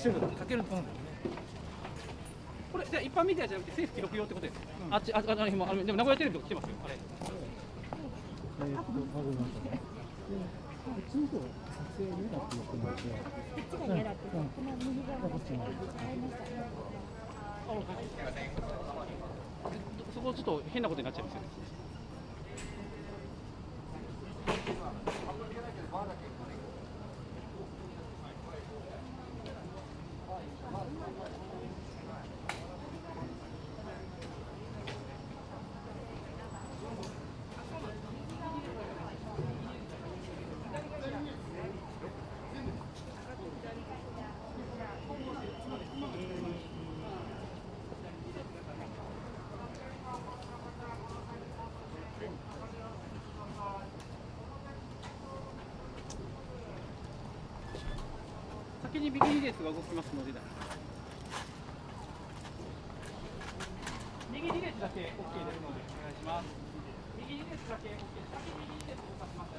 シュートかけると思うんだよね。これじゃあ一般メディアじゃなくて政府記録用ってことですか？あっちでも名古屋テレビとか来てますよ。あれ。そこちょっと変なことになっちゃうんですよ。先に右2列が動きますので、右2列だけ OK ですのでお願いします。右2列だけ OK です。先に右2列動かします。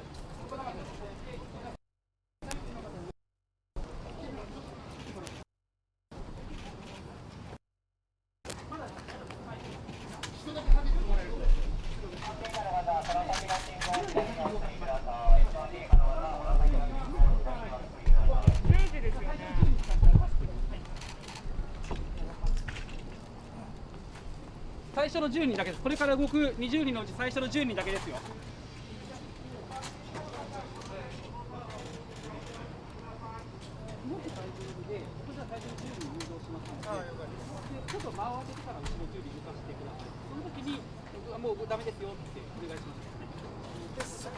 最初の10人だけです。これから動く20人のうち最初の10人だけですよ。ちょっと間を空けてから後ろ10人動かしてください。その時にもうダメですよってお願いします。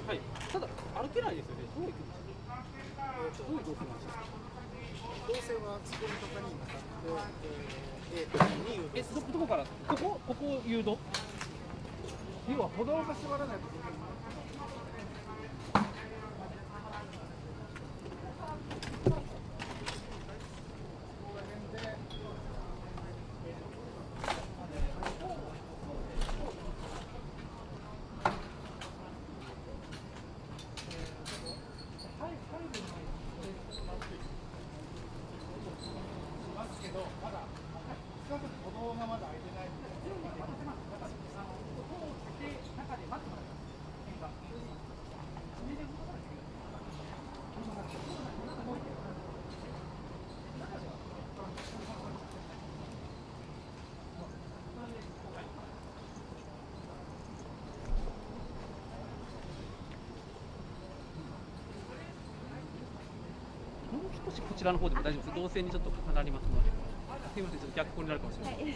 はい。ただ歩けないですよね。どう行くんですか？どういう動作なんですか？動線はスプリント化に向かって、どこからここ誘導？要は歩道が縛らないと。少しこちらの方でも大丈夫です。動線にちょっと離れますので。すみません、ちょっと逆光になるかもしれない。はい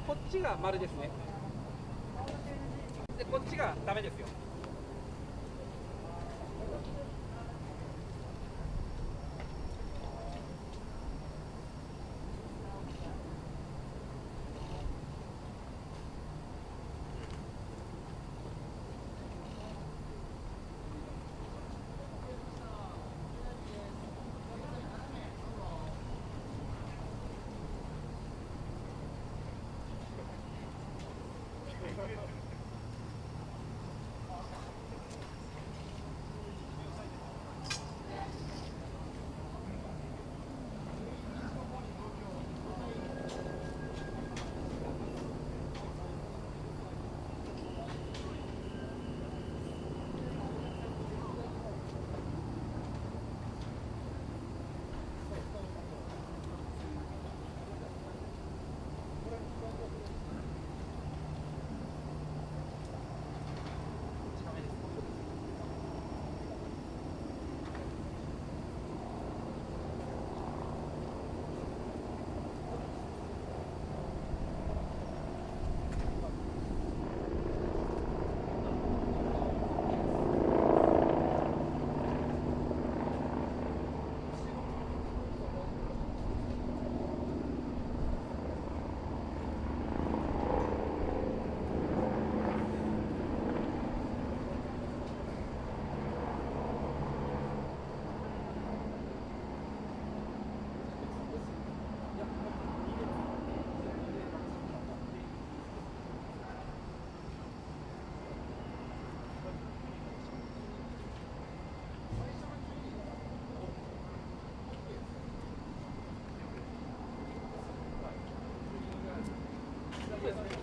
こっちが丸ですね。で、こっちがダメですよ。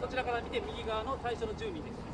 こちらから見て右側の最初の10人です。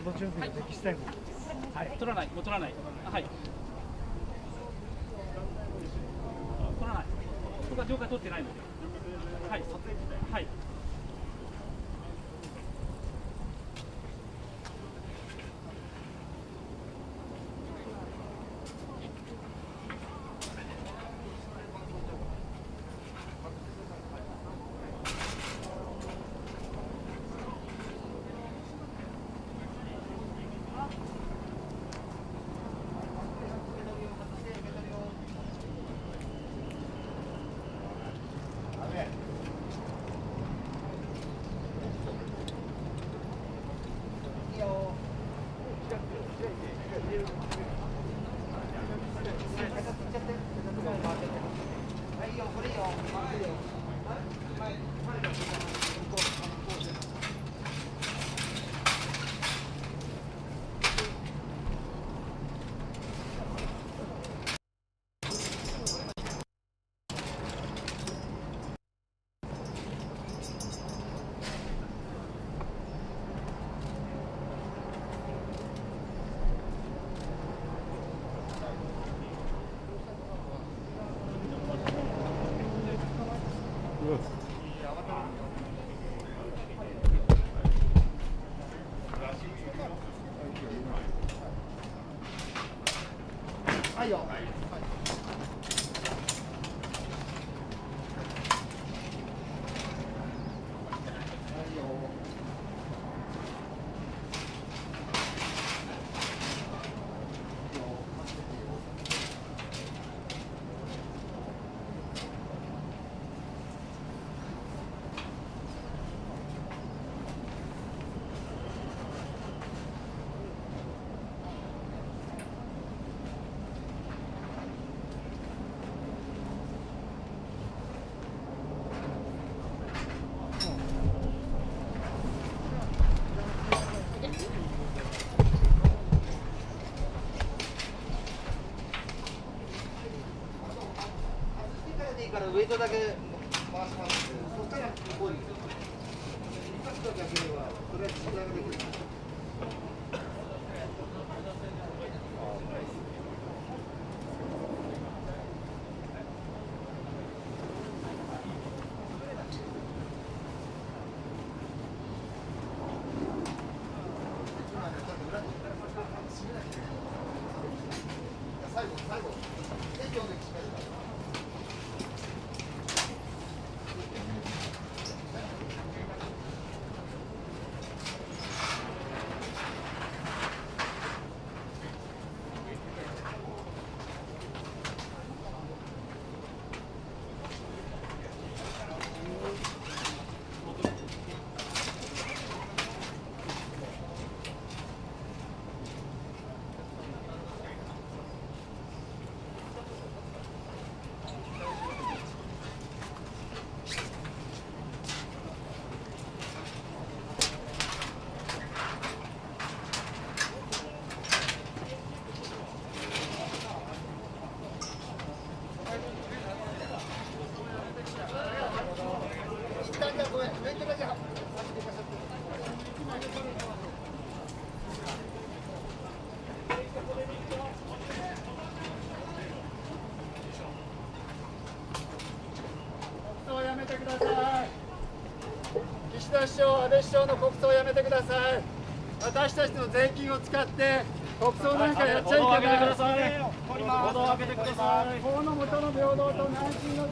の準備ができ次第、はい、取らない、もう取らない、はい、取らない、僕は了解取ってないので、はい、はい。はいよ。からウエイトだけ回しますので、そしたらこういうパッとだけではとりあえず仕上げできる。最後、適温で決めるから。岸田首相、安倍首相の国葬をやめてください。私たちの税金を使って国葬なんかやっちゃいけない。報道を開けてください。報道を開けてください。法の下の平等と内心の自由を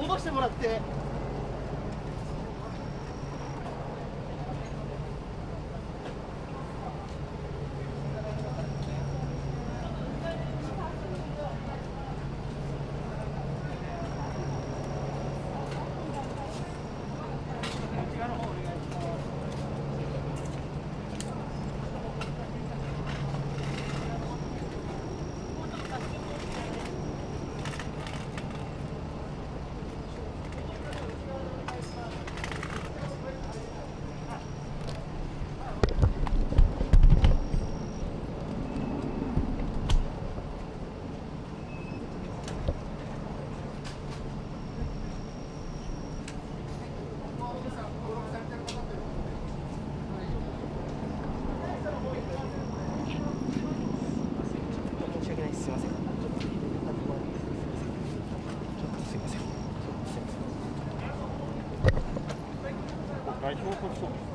戻してもらって。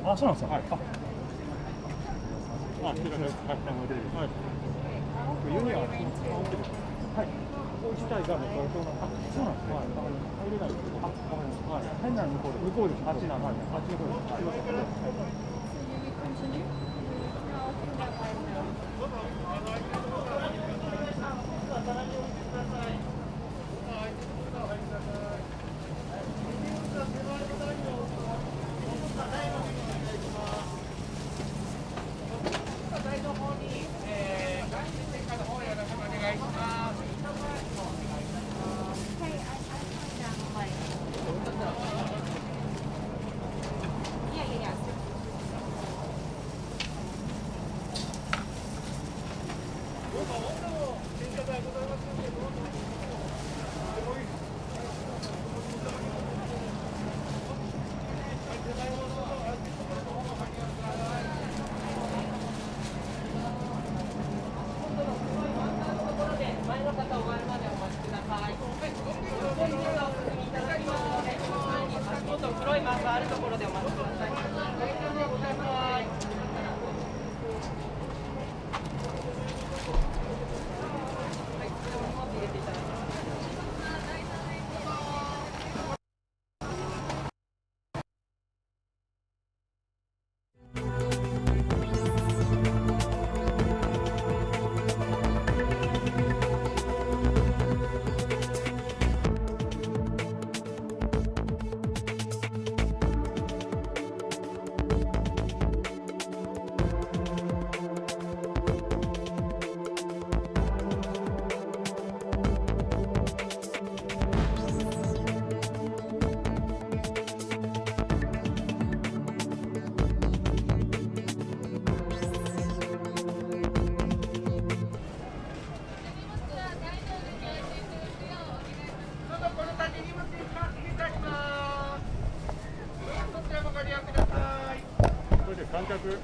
あ、そうなんですか。はい。あ、失礼します。はい。冬にははい。ここ自体がもう相当な。あ、そうなんですね。はい。入れないです。あ、わかります。はい。入んない向こうで。向こうです。あっちなんで。あっちの方です。すいません。観客。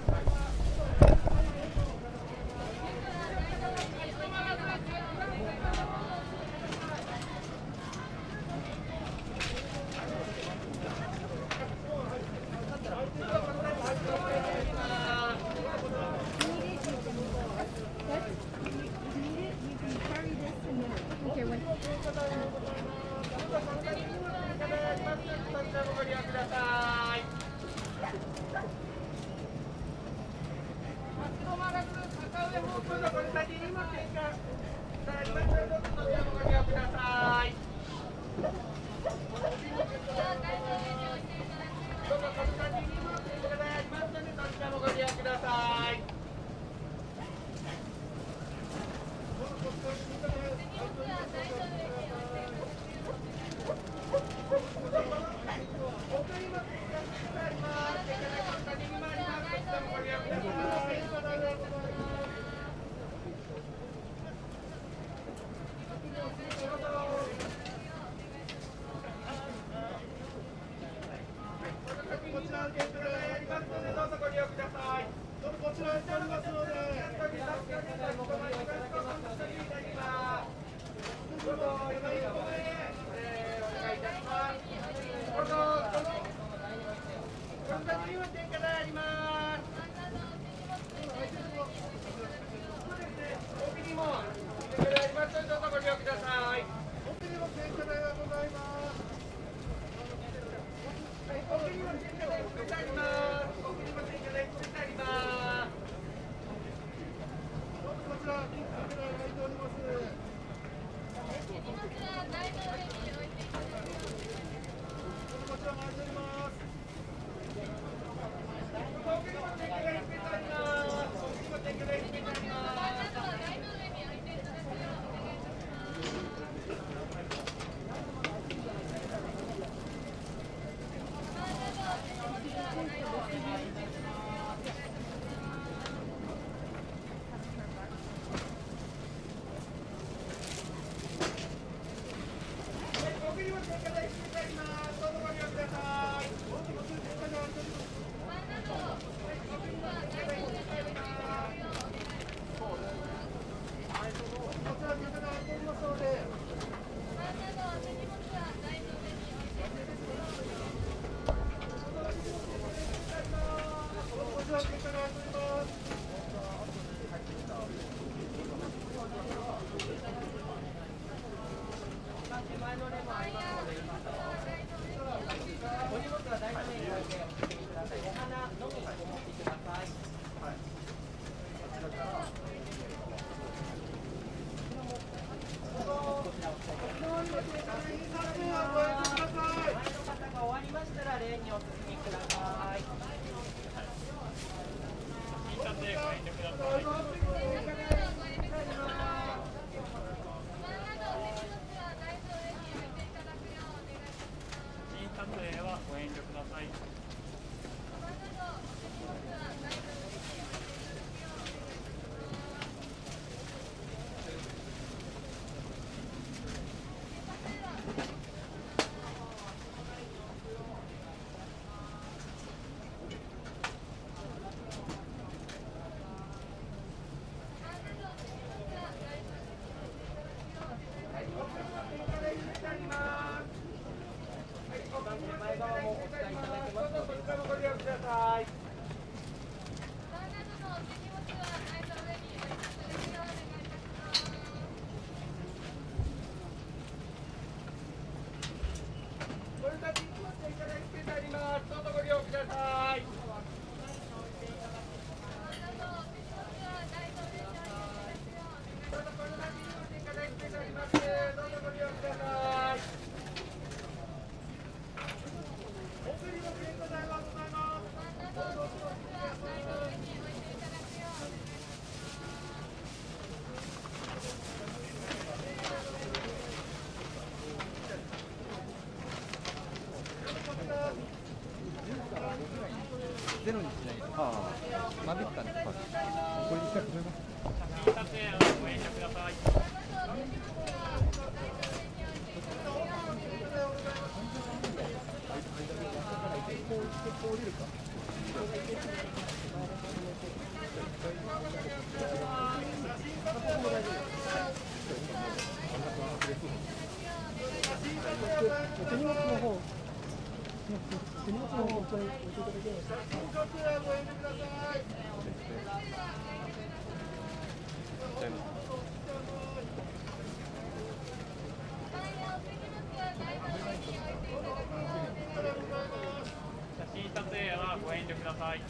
ゼロにしないと間引くかね。これ一回止めます。撮影はご遠慮ください。こう降りるか。手荷物の方。手荷物の方を置いていただけますか。写真撮影はご遠慮ください。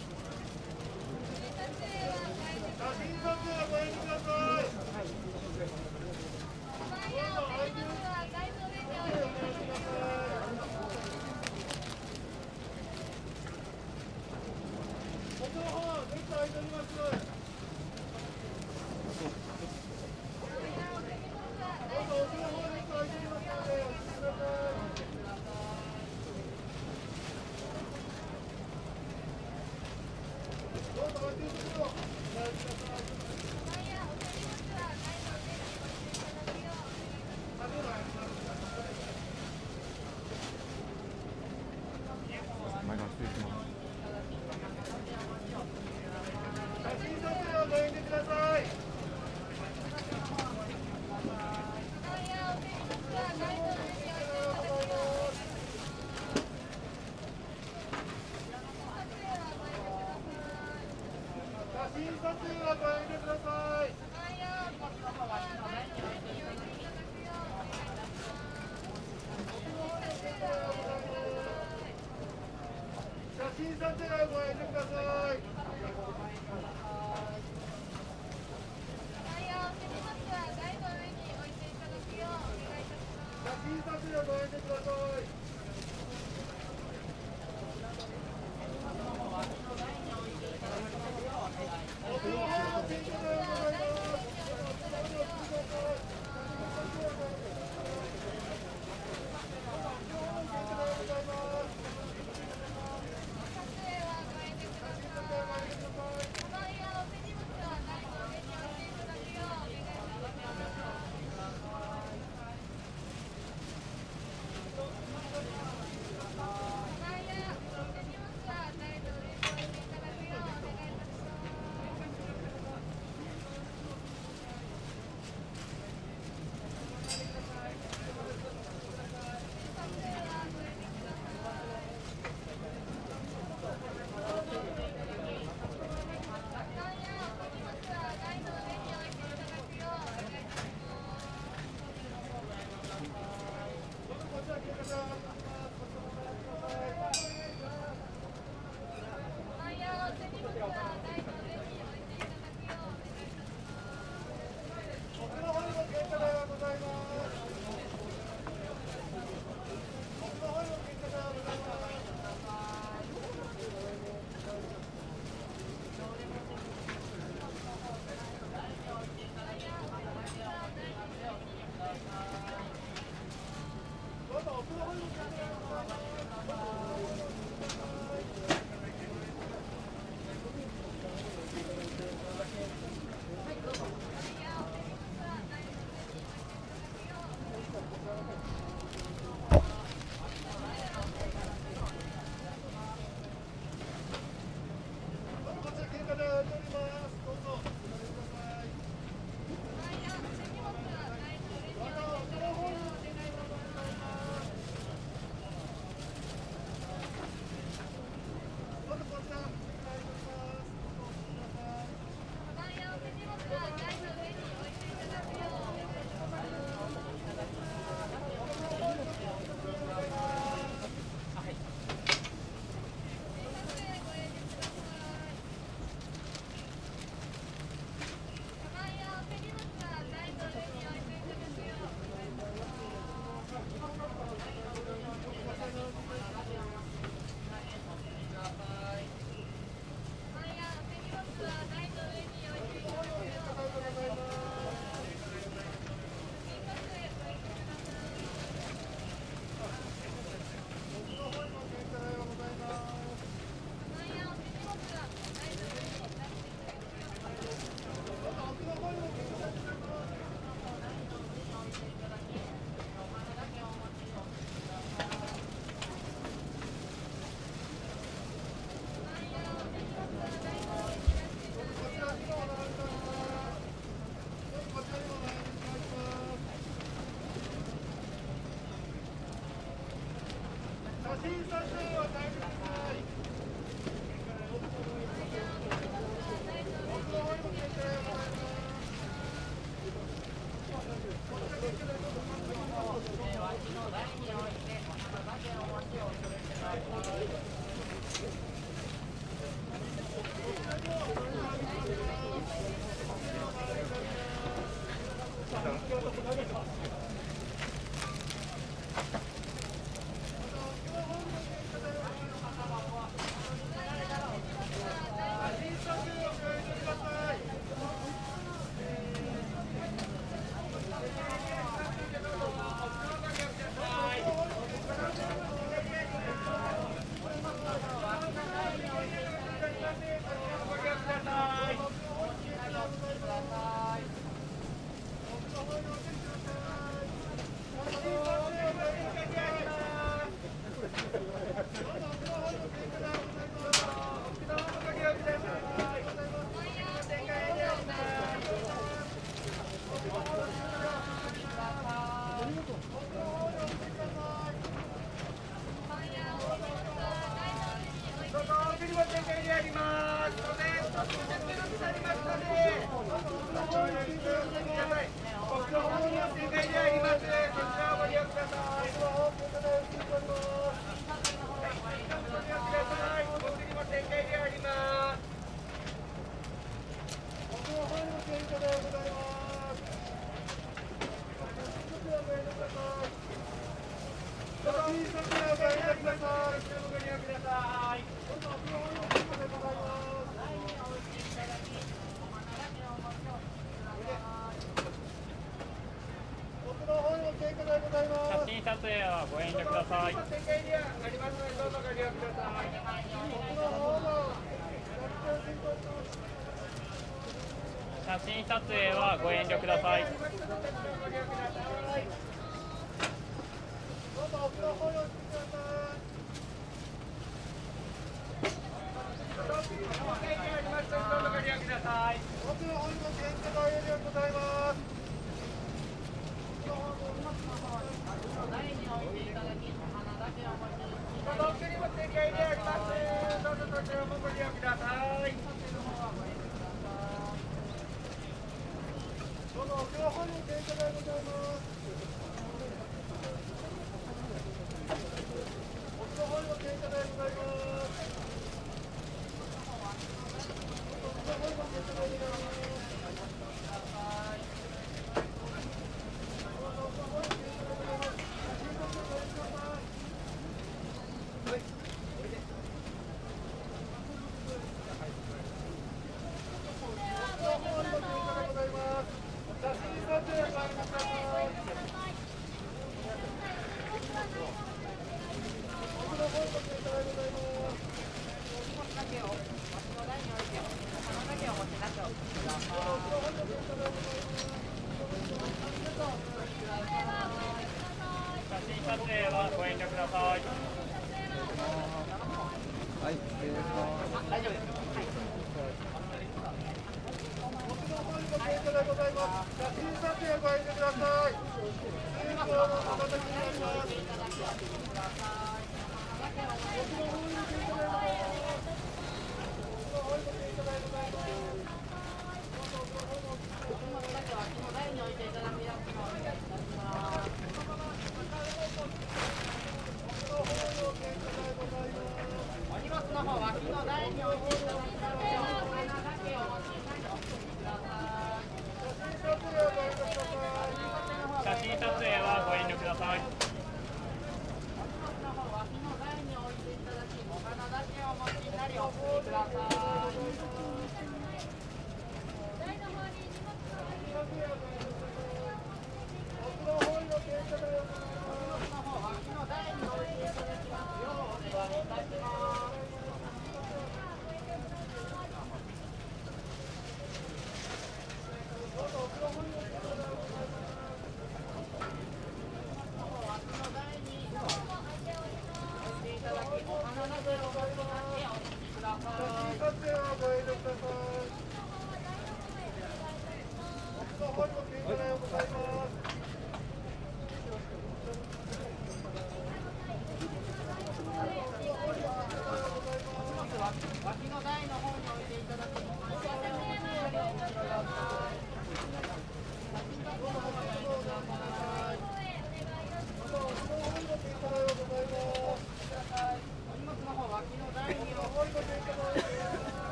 は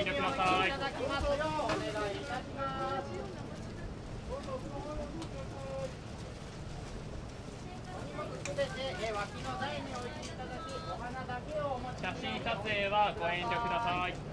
遠慮ください。いただきますようお願いいたします。すべて脇の台に置いていただき、お花だけをお持ち。写真撮影はご遠慮ください。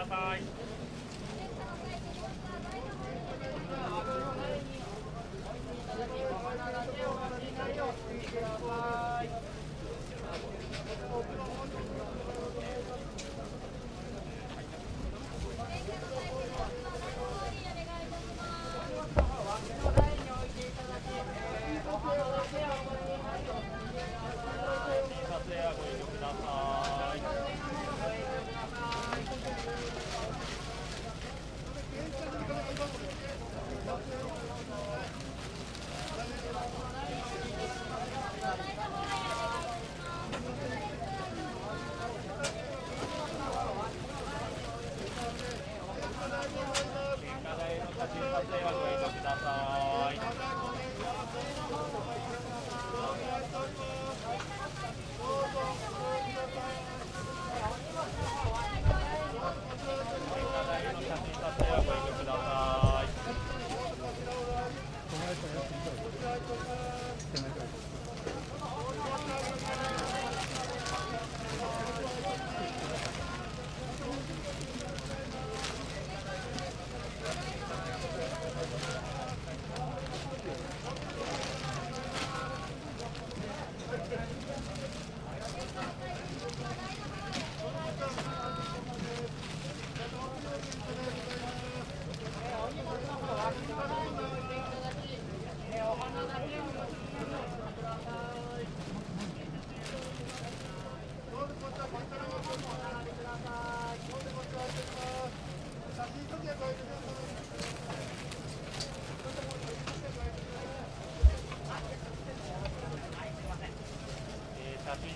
ださい。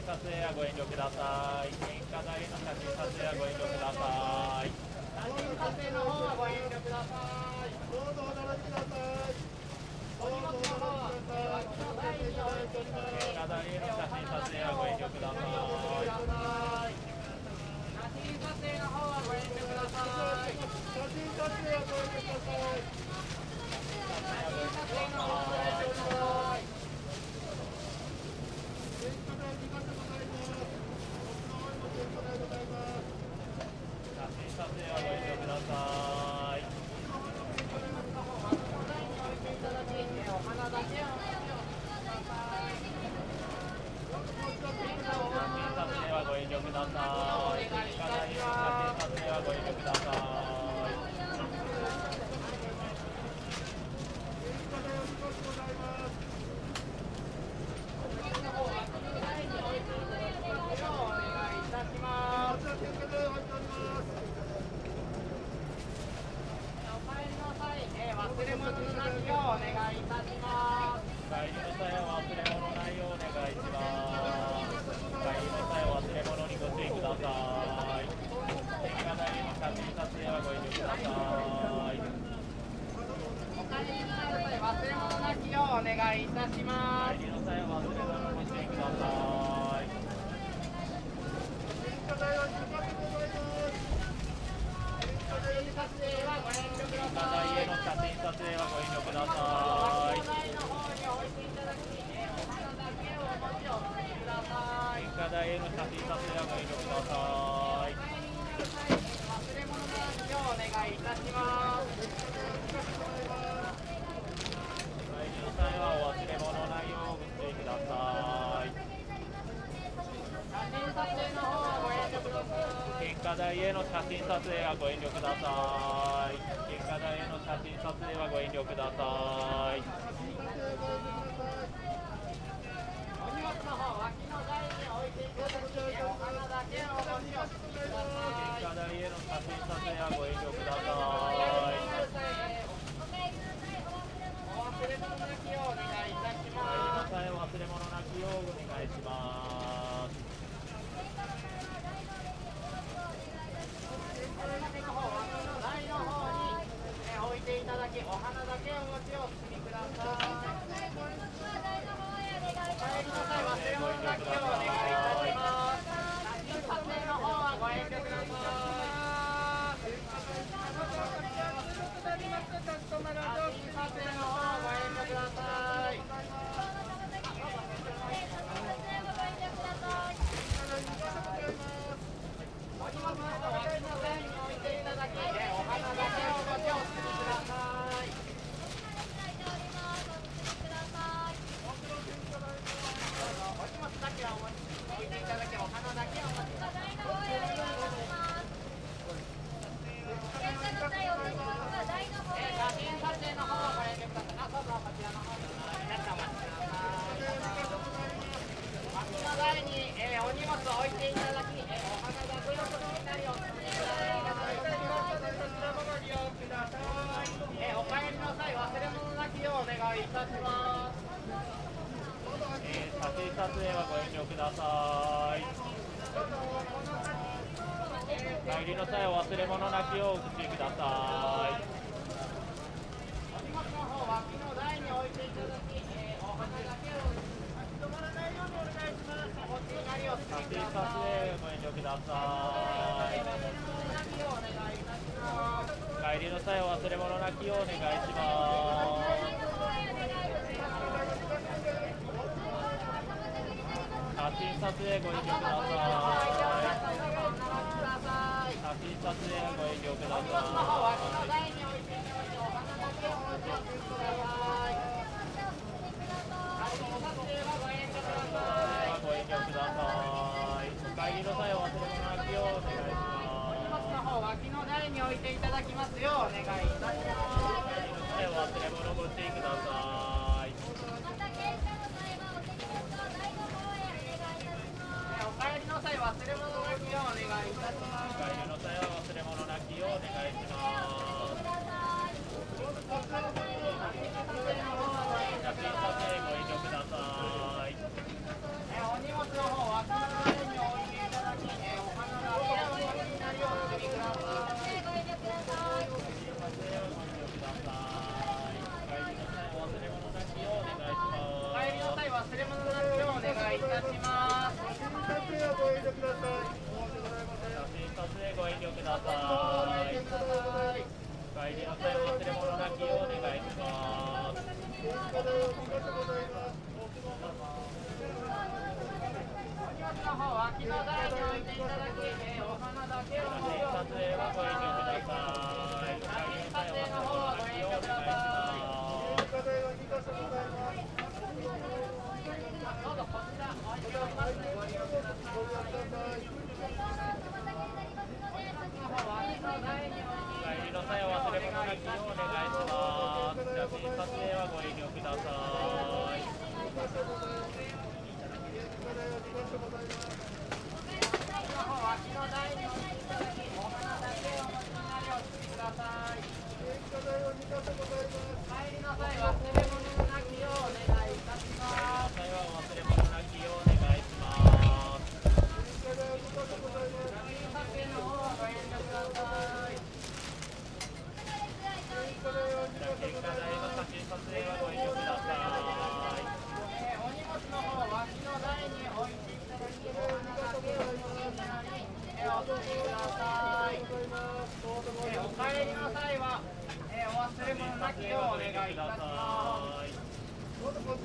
撮影はご遠慮ください。献花台の写真撮影はご遠慮ください。写真撮影の方はご遠慮ください。どうぞお並びください。お荷物の方は脇の台に置いております。献花台への写真撮影はご遠慮ください。写真撮影の方はご遠慮ください。写真撮影はご遠慮ください。写真撮影の方はご遠慮ください。撮影はご遠慮ください。お花だけを撮影はご遠慮ください。撮影はご遠慮ください。忘れ物なきようお願いいたします。帰りの際は忘れ物ないようお願いします。帰りの際は忘れ物にご注意ください。献花台への写真撮影はご遠慮ください。お帰りの際は忘れ物なきようお願いいたします。帰りの際は忘れ物にご注意ください。献花台は出発でございます。撮影はご遠慮ください。への写真撮影はご遠慮ください。献花台への写真撮影はご遠慮ください。忘れ物なきようお願いいたします。帰りの際はお忘れ物ないようご注意ください。写真撮影の方はご遠慮ください。献花台への写真撮影はご遠慮ください。献花台への写真撮影はご遠慮ください。お荷物の方脇の台に置いていただき、お花だけお持ちをしてください。献花台への写真撮影はご遠慮ください。お忘れ物なきようお願いいたします。帰りの際は忘れ物なきようお願いします。台の方に置いていただき、お花だけお持ちをお進みください。お帰りの際忘れ物なきようお願いいたします。写真撮影の方はご遠慮ください。写真撮影の方はご遠慮ください。お荷物の方脇の台に置いていただきはご遠慮ください。帰りの際は忘れ物なきようお口ください。お荷物の方は脇の台に置いていただき、お花だけを立ち止まらないようにお願いします。お持ちになりをしてください。ご遠慮ください。帰りの際は忘れ物なきようお願いします。写真撮影ご遠慮ください。写真撮影ご遠慮ください。ご遠慮ください。お帰りの際は忘れ物なきようお願いします。お荷物の方脇の台に置いていただきますようお願いいたします。お帰りの際は忘れ物ご注意ください。お帰りの際忘れ物なきようお願いいたします。お帰りの際は忘れ物なきようお願いします。写真撮影ご遠慮ください。お荷物の方脇の台に置いていただき、お花だけお持ちになりお進みください。ご遠慮ください。写真撮影ご遠慮ください。お帰りの際忘れ物なきようお願いします。お帰りの際忘れ物なきようお願いいたします。写真撮影ご遠慮ください。写真撮影ご遠慮ください。お帰りの際忘れ物なきようお願いします。の方脇の台に置いていただき、お花だけを撮影はご遠慮ください。写真撮影の方はご遠慮ください。どうぞこちら置いておりますのでご利用ください。お帰りの際は忘れ物なきようお願いします。写真撮影はご遠慮ください。脇の台に置いていただき、お花だけお持ちになりお進みください。帰りの際忘れ物なきようお願いいたします。帰りの際は忘れ物なきようお願いします。写真撮影の方はご遠慮ください。結果台の写真撮影はご遠慮ください。お荷物の方脇の台に置いていただき、お花だけお持ちになりお進みください。お帰りの際は、お忘れ物なきようお願いいたします。お荷物の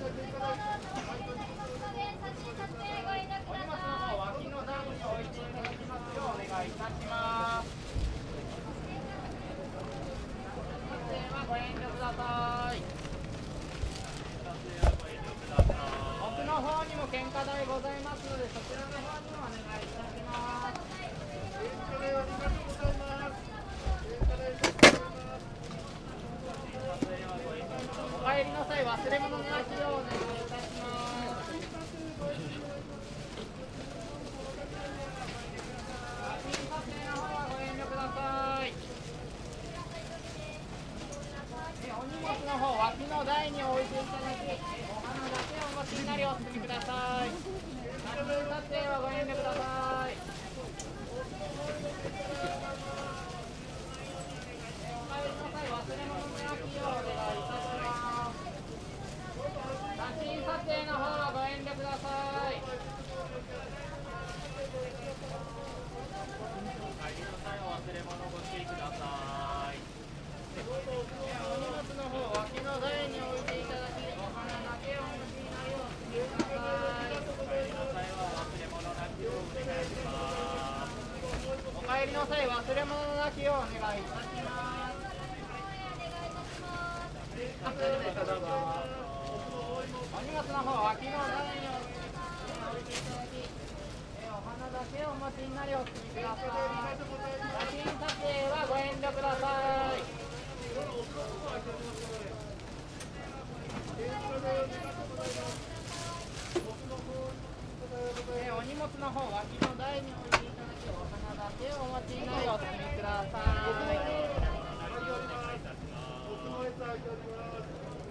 方脇の台に置いていただきますようお願いいたします。撮影はご遠慮ください。奥の方にも献花台ございますので、そちらの方にもお願いいたします。お帰りの際忘れ物なきようお願いいたします。写真撮影の方はご遠慮ください。お荷物の方脇の台に置いていただき、お花だけお持ちになりお進みください。写真撮影はご遠慮ください。お帰りの際忘れ物なきようお願いいたします。写真撮影の方はご遠慮ください。お帰りの際は忘れ物ご注意ください。お荷物の方脇の台に置いていただき、お花だけお持ちになりお進みください。お帰りの際は忘れ物なきようお願いします。お帰りの際忘れ物なきようお願いいたします。お荷物の方脇の台に置いていただき、お花だけお持ちになりお進みください。写真撮影はご遠慮ください。お荷物の方脇の台に置いていただき、お花だけお持ちになりお進みください。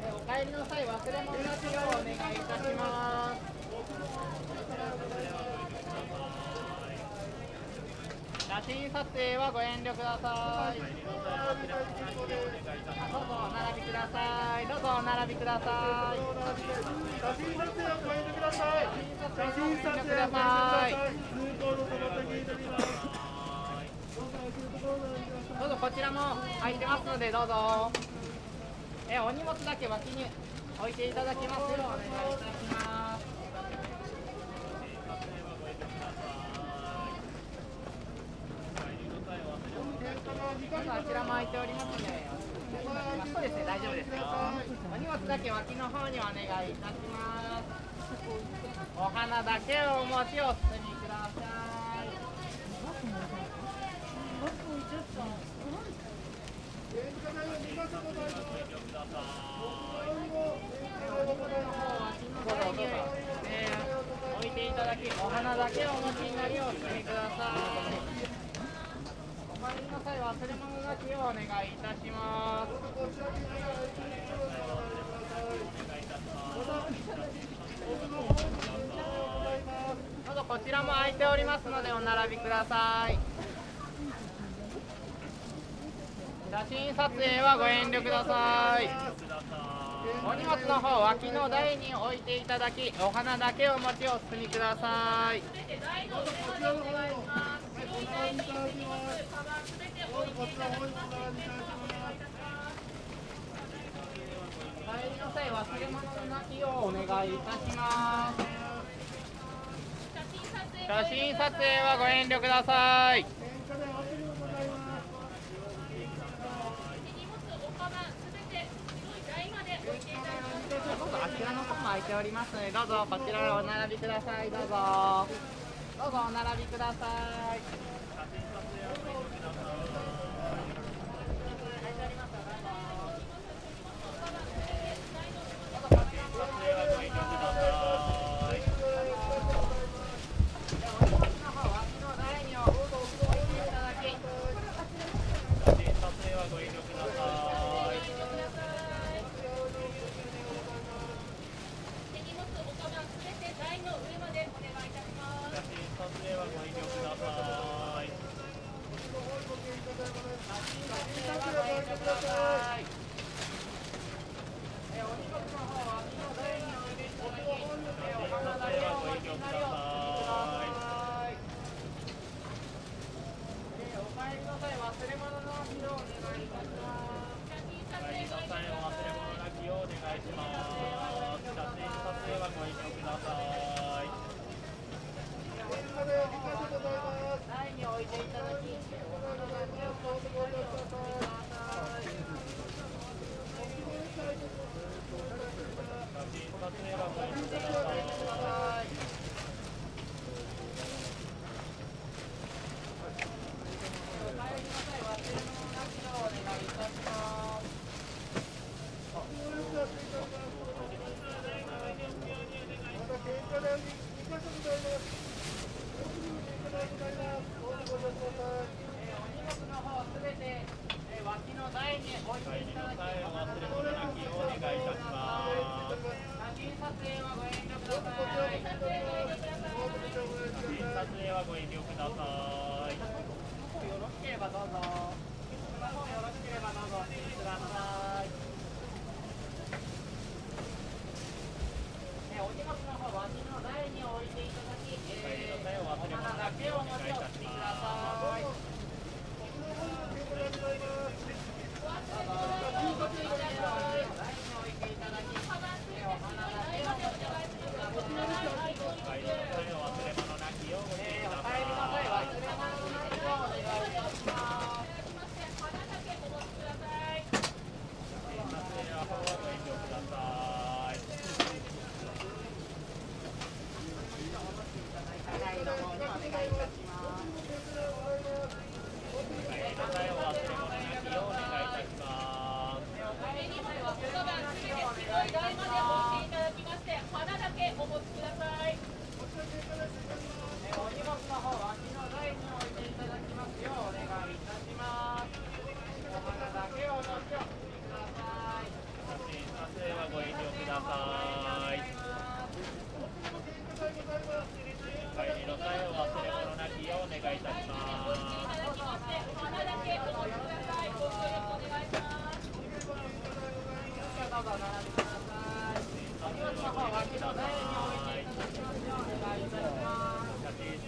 お帰りの際忘れ物なきようお願いいたします。写真撮影はご遠慮ください。どうぞお並びください。どうぞお並びください。写真撮影はご遠慮ください。写真撮影はご遠慮ください。どうぞこちらも空いてますのでどうぞ。お荷物だけ脇に置いていただきますようお願いいたします。あちらも空いておりますので、そうですね、大丈夫ですよ。お荷物だけ脇の方にお願いいたします。お花だけをお持ちお進みください。置いていただき、お花だけお持ちになりお進みください。お帰りの際、忘れ物なきをお願いいたします。どうぞこちらも空いておりますのでお並びください。写真撮影はご遠慮ください。お荷物の方、脇の台に置いていただき、お花だけお持ちお進みください。帰りの際、忘れ物なきをお願いいたします。写真撮影はご遠慮ください。あちらの方も空いておりますので、どうぞこちらお並びください。どうぞ。どうぞお並びください。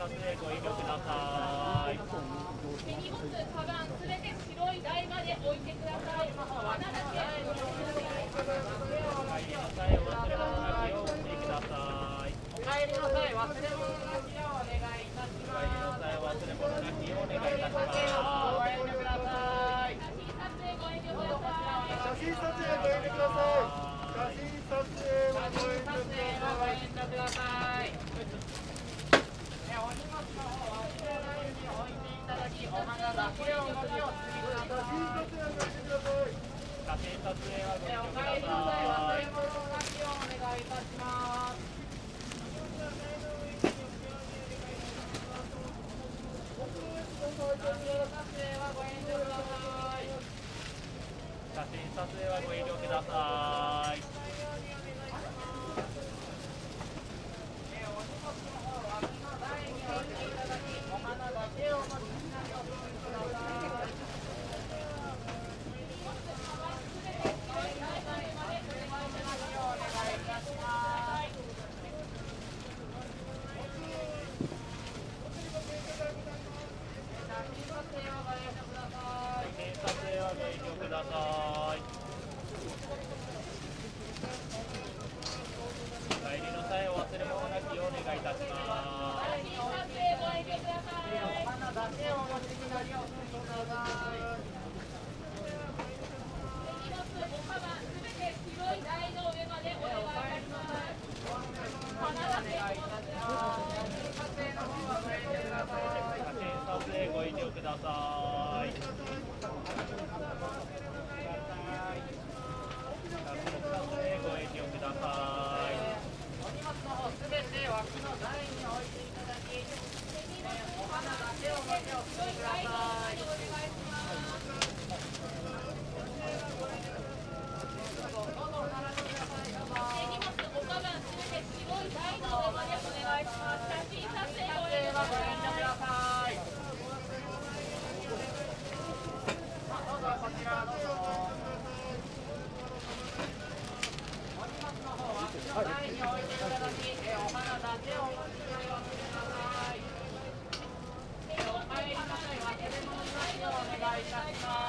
お帰りなさい。忘れ物なしでお願いいたします。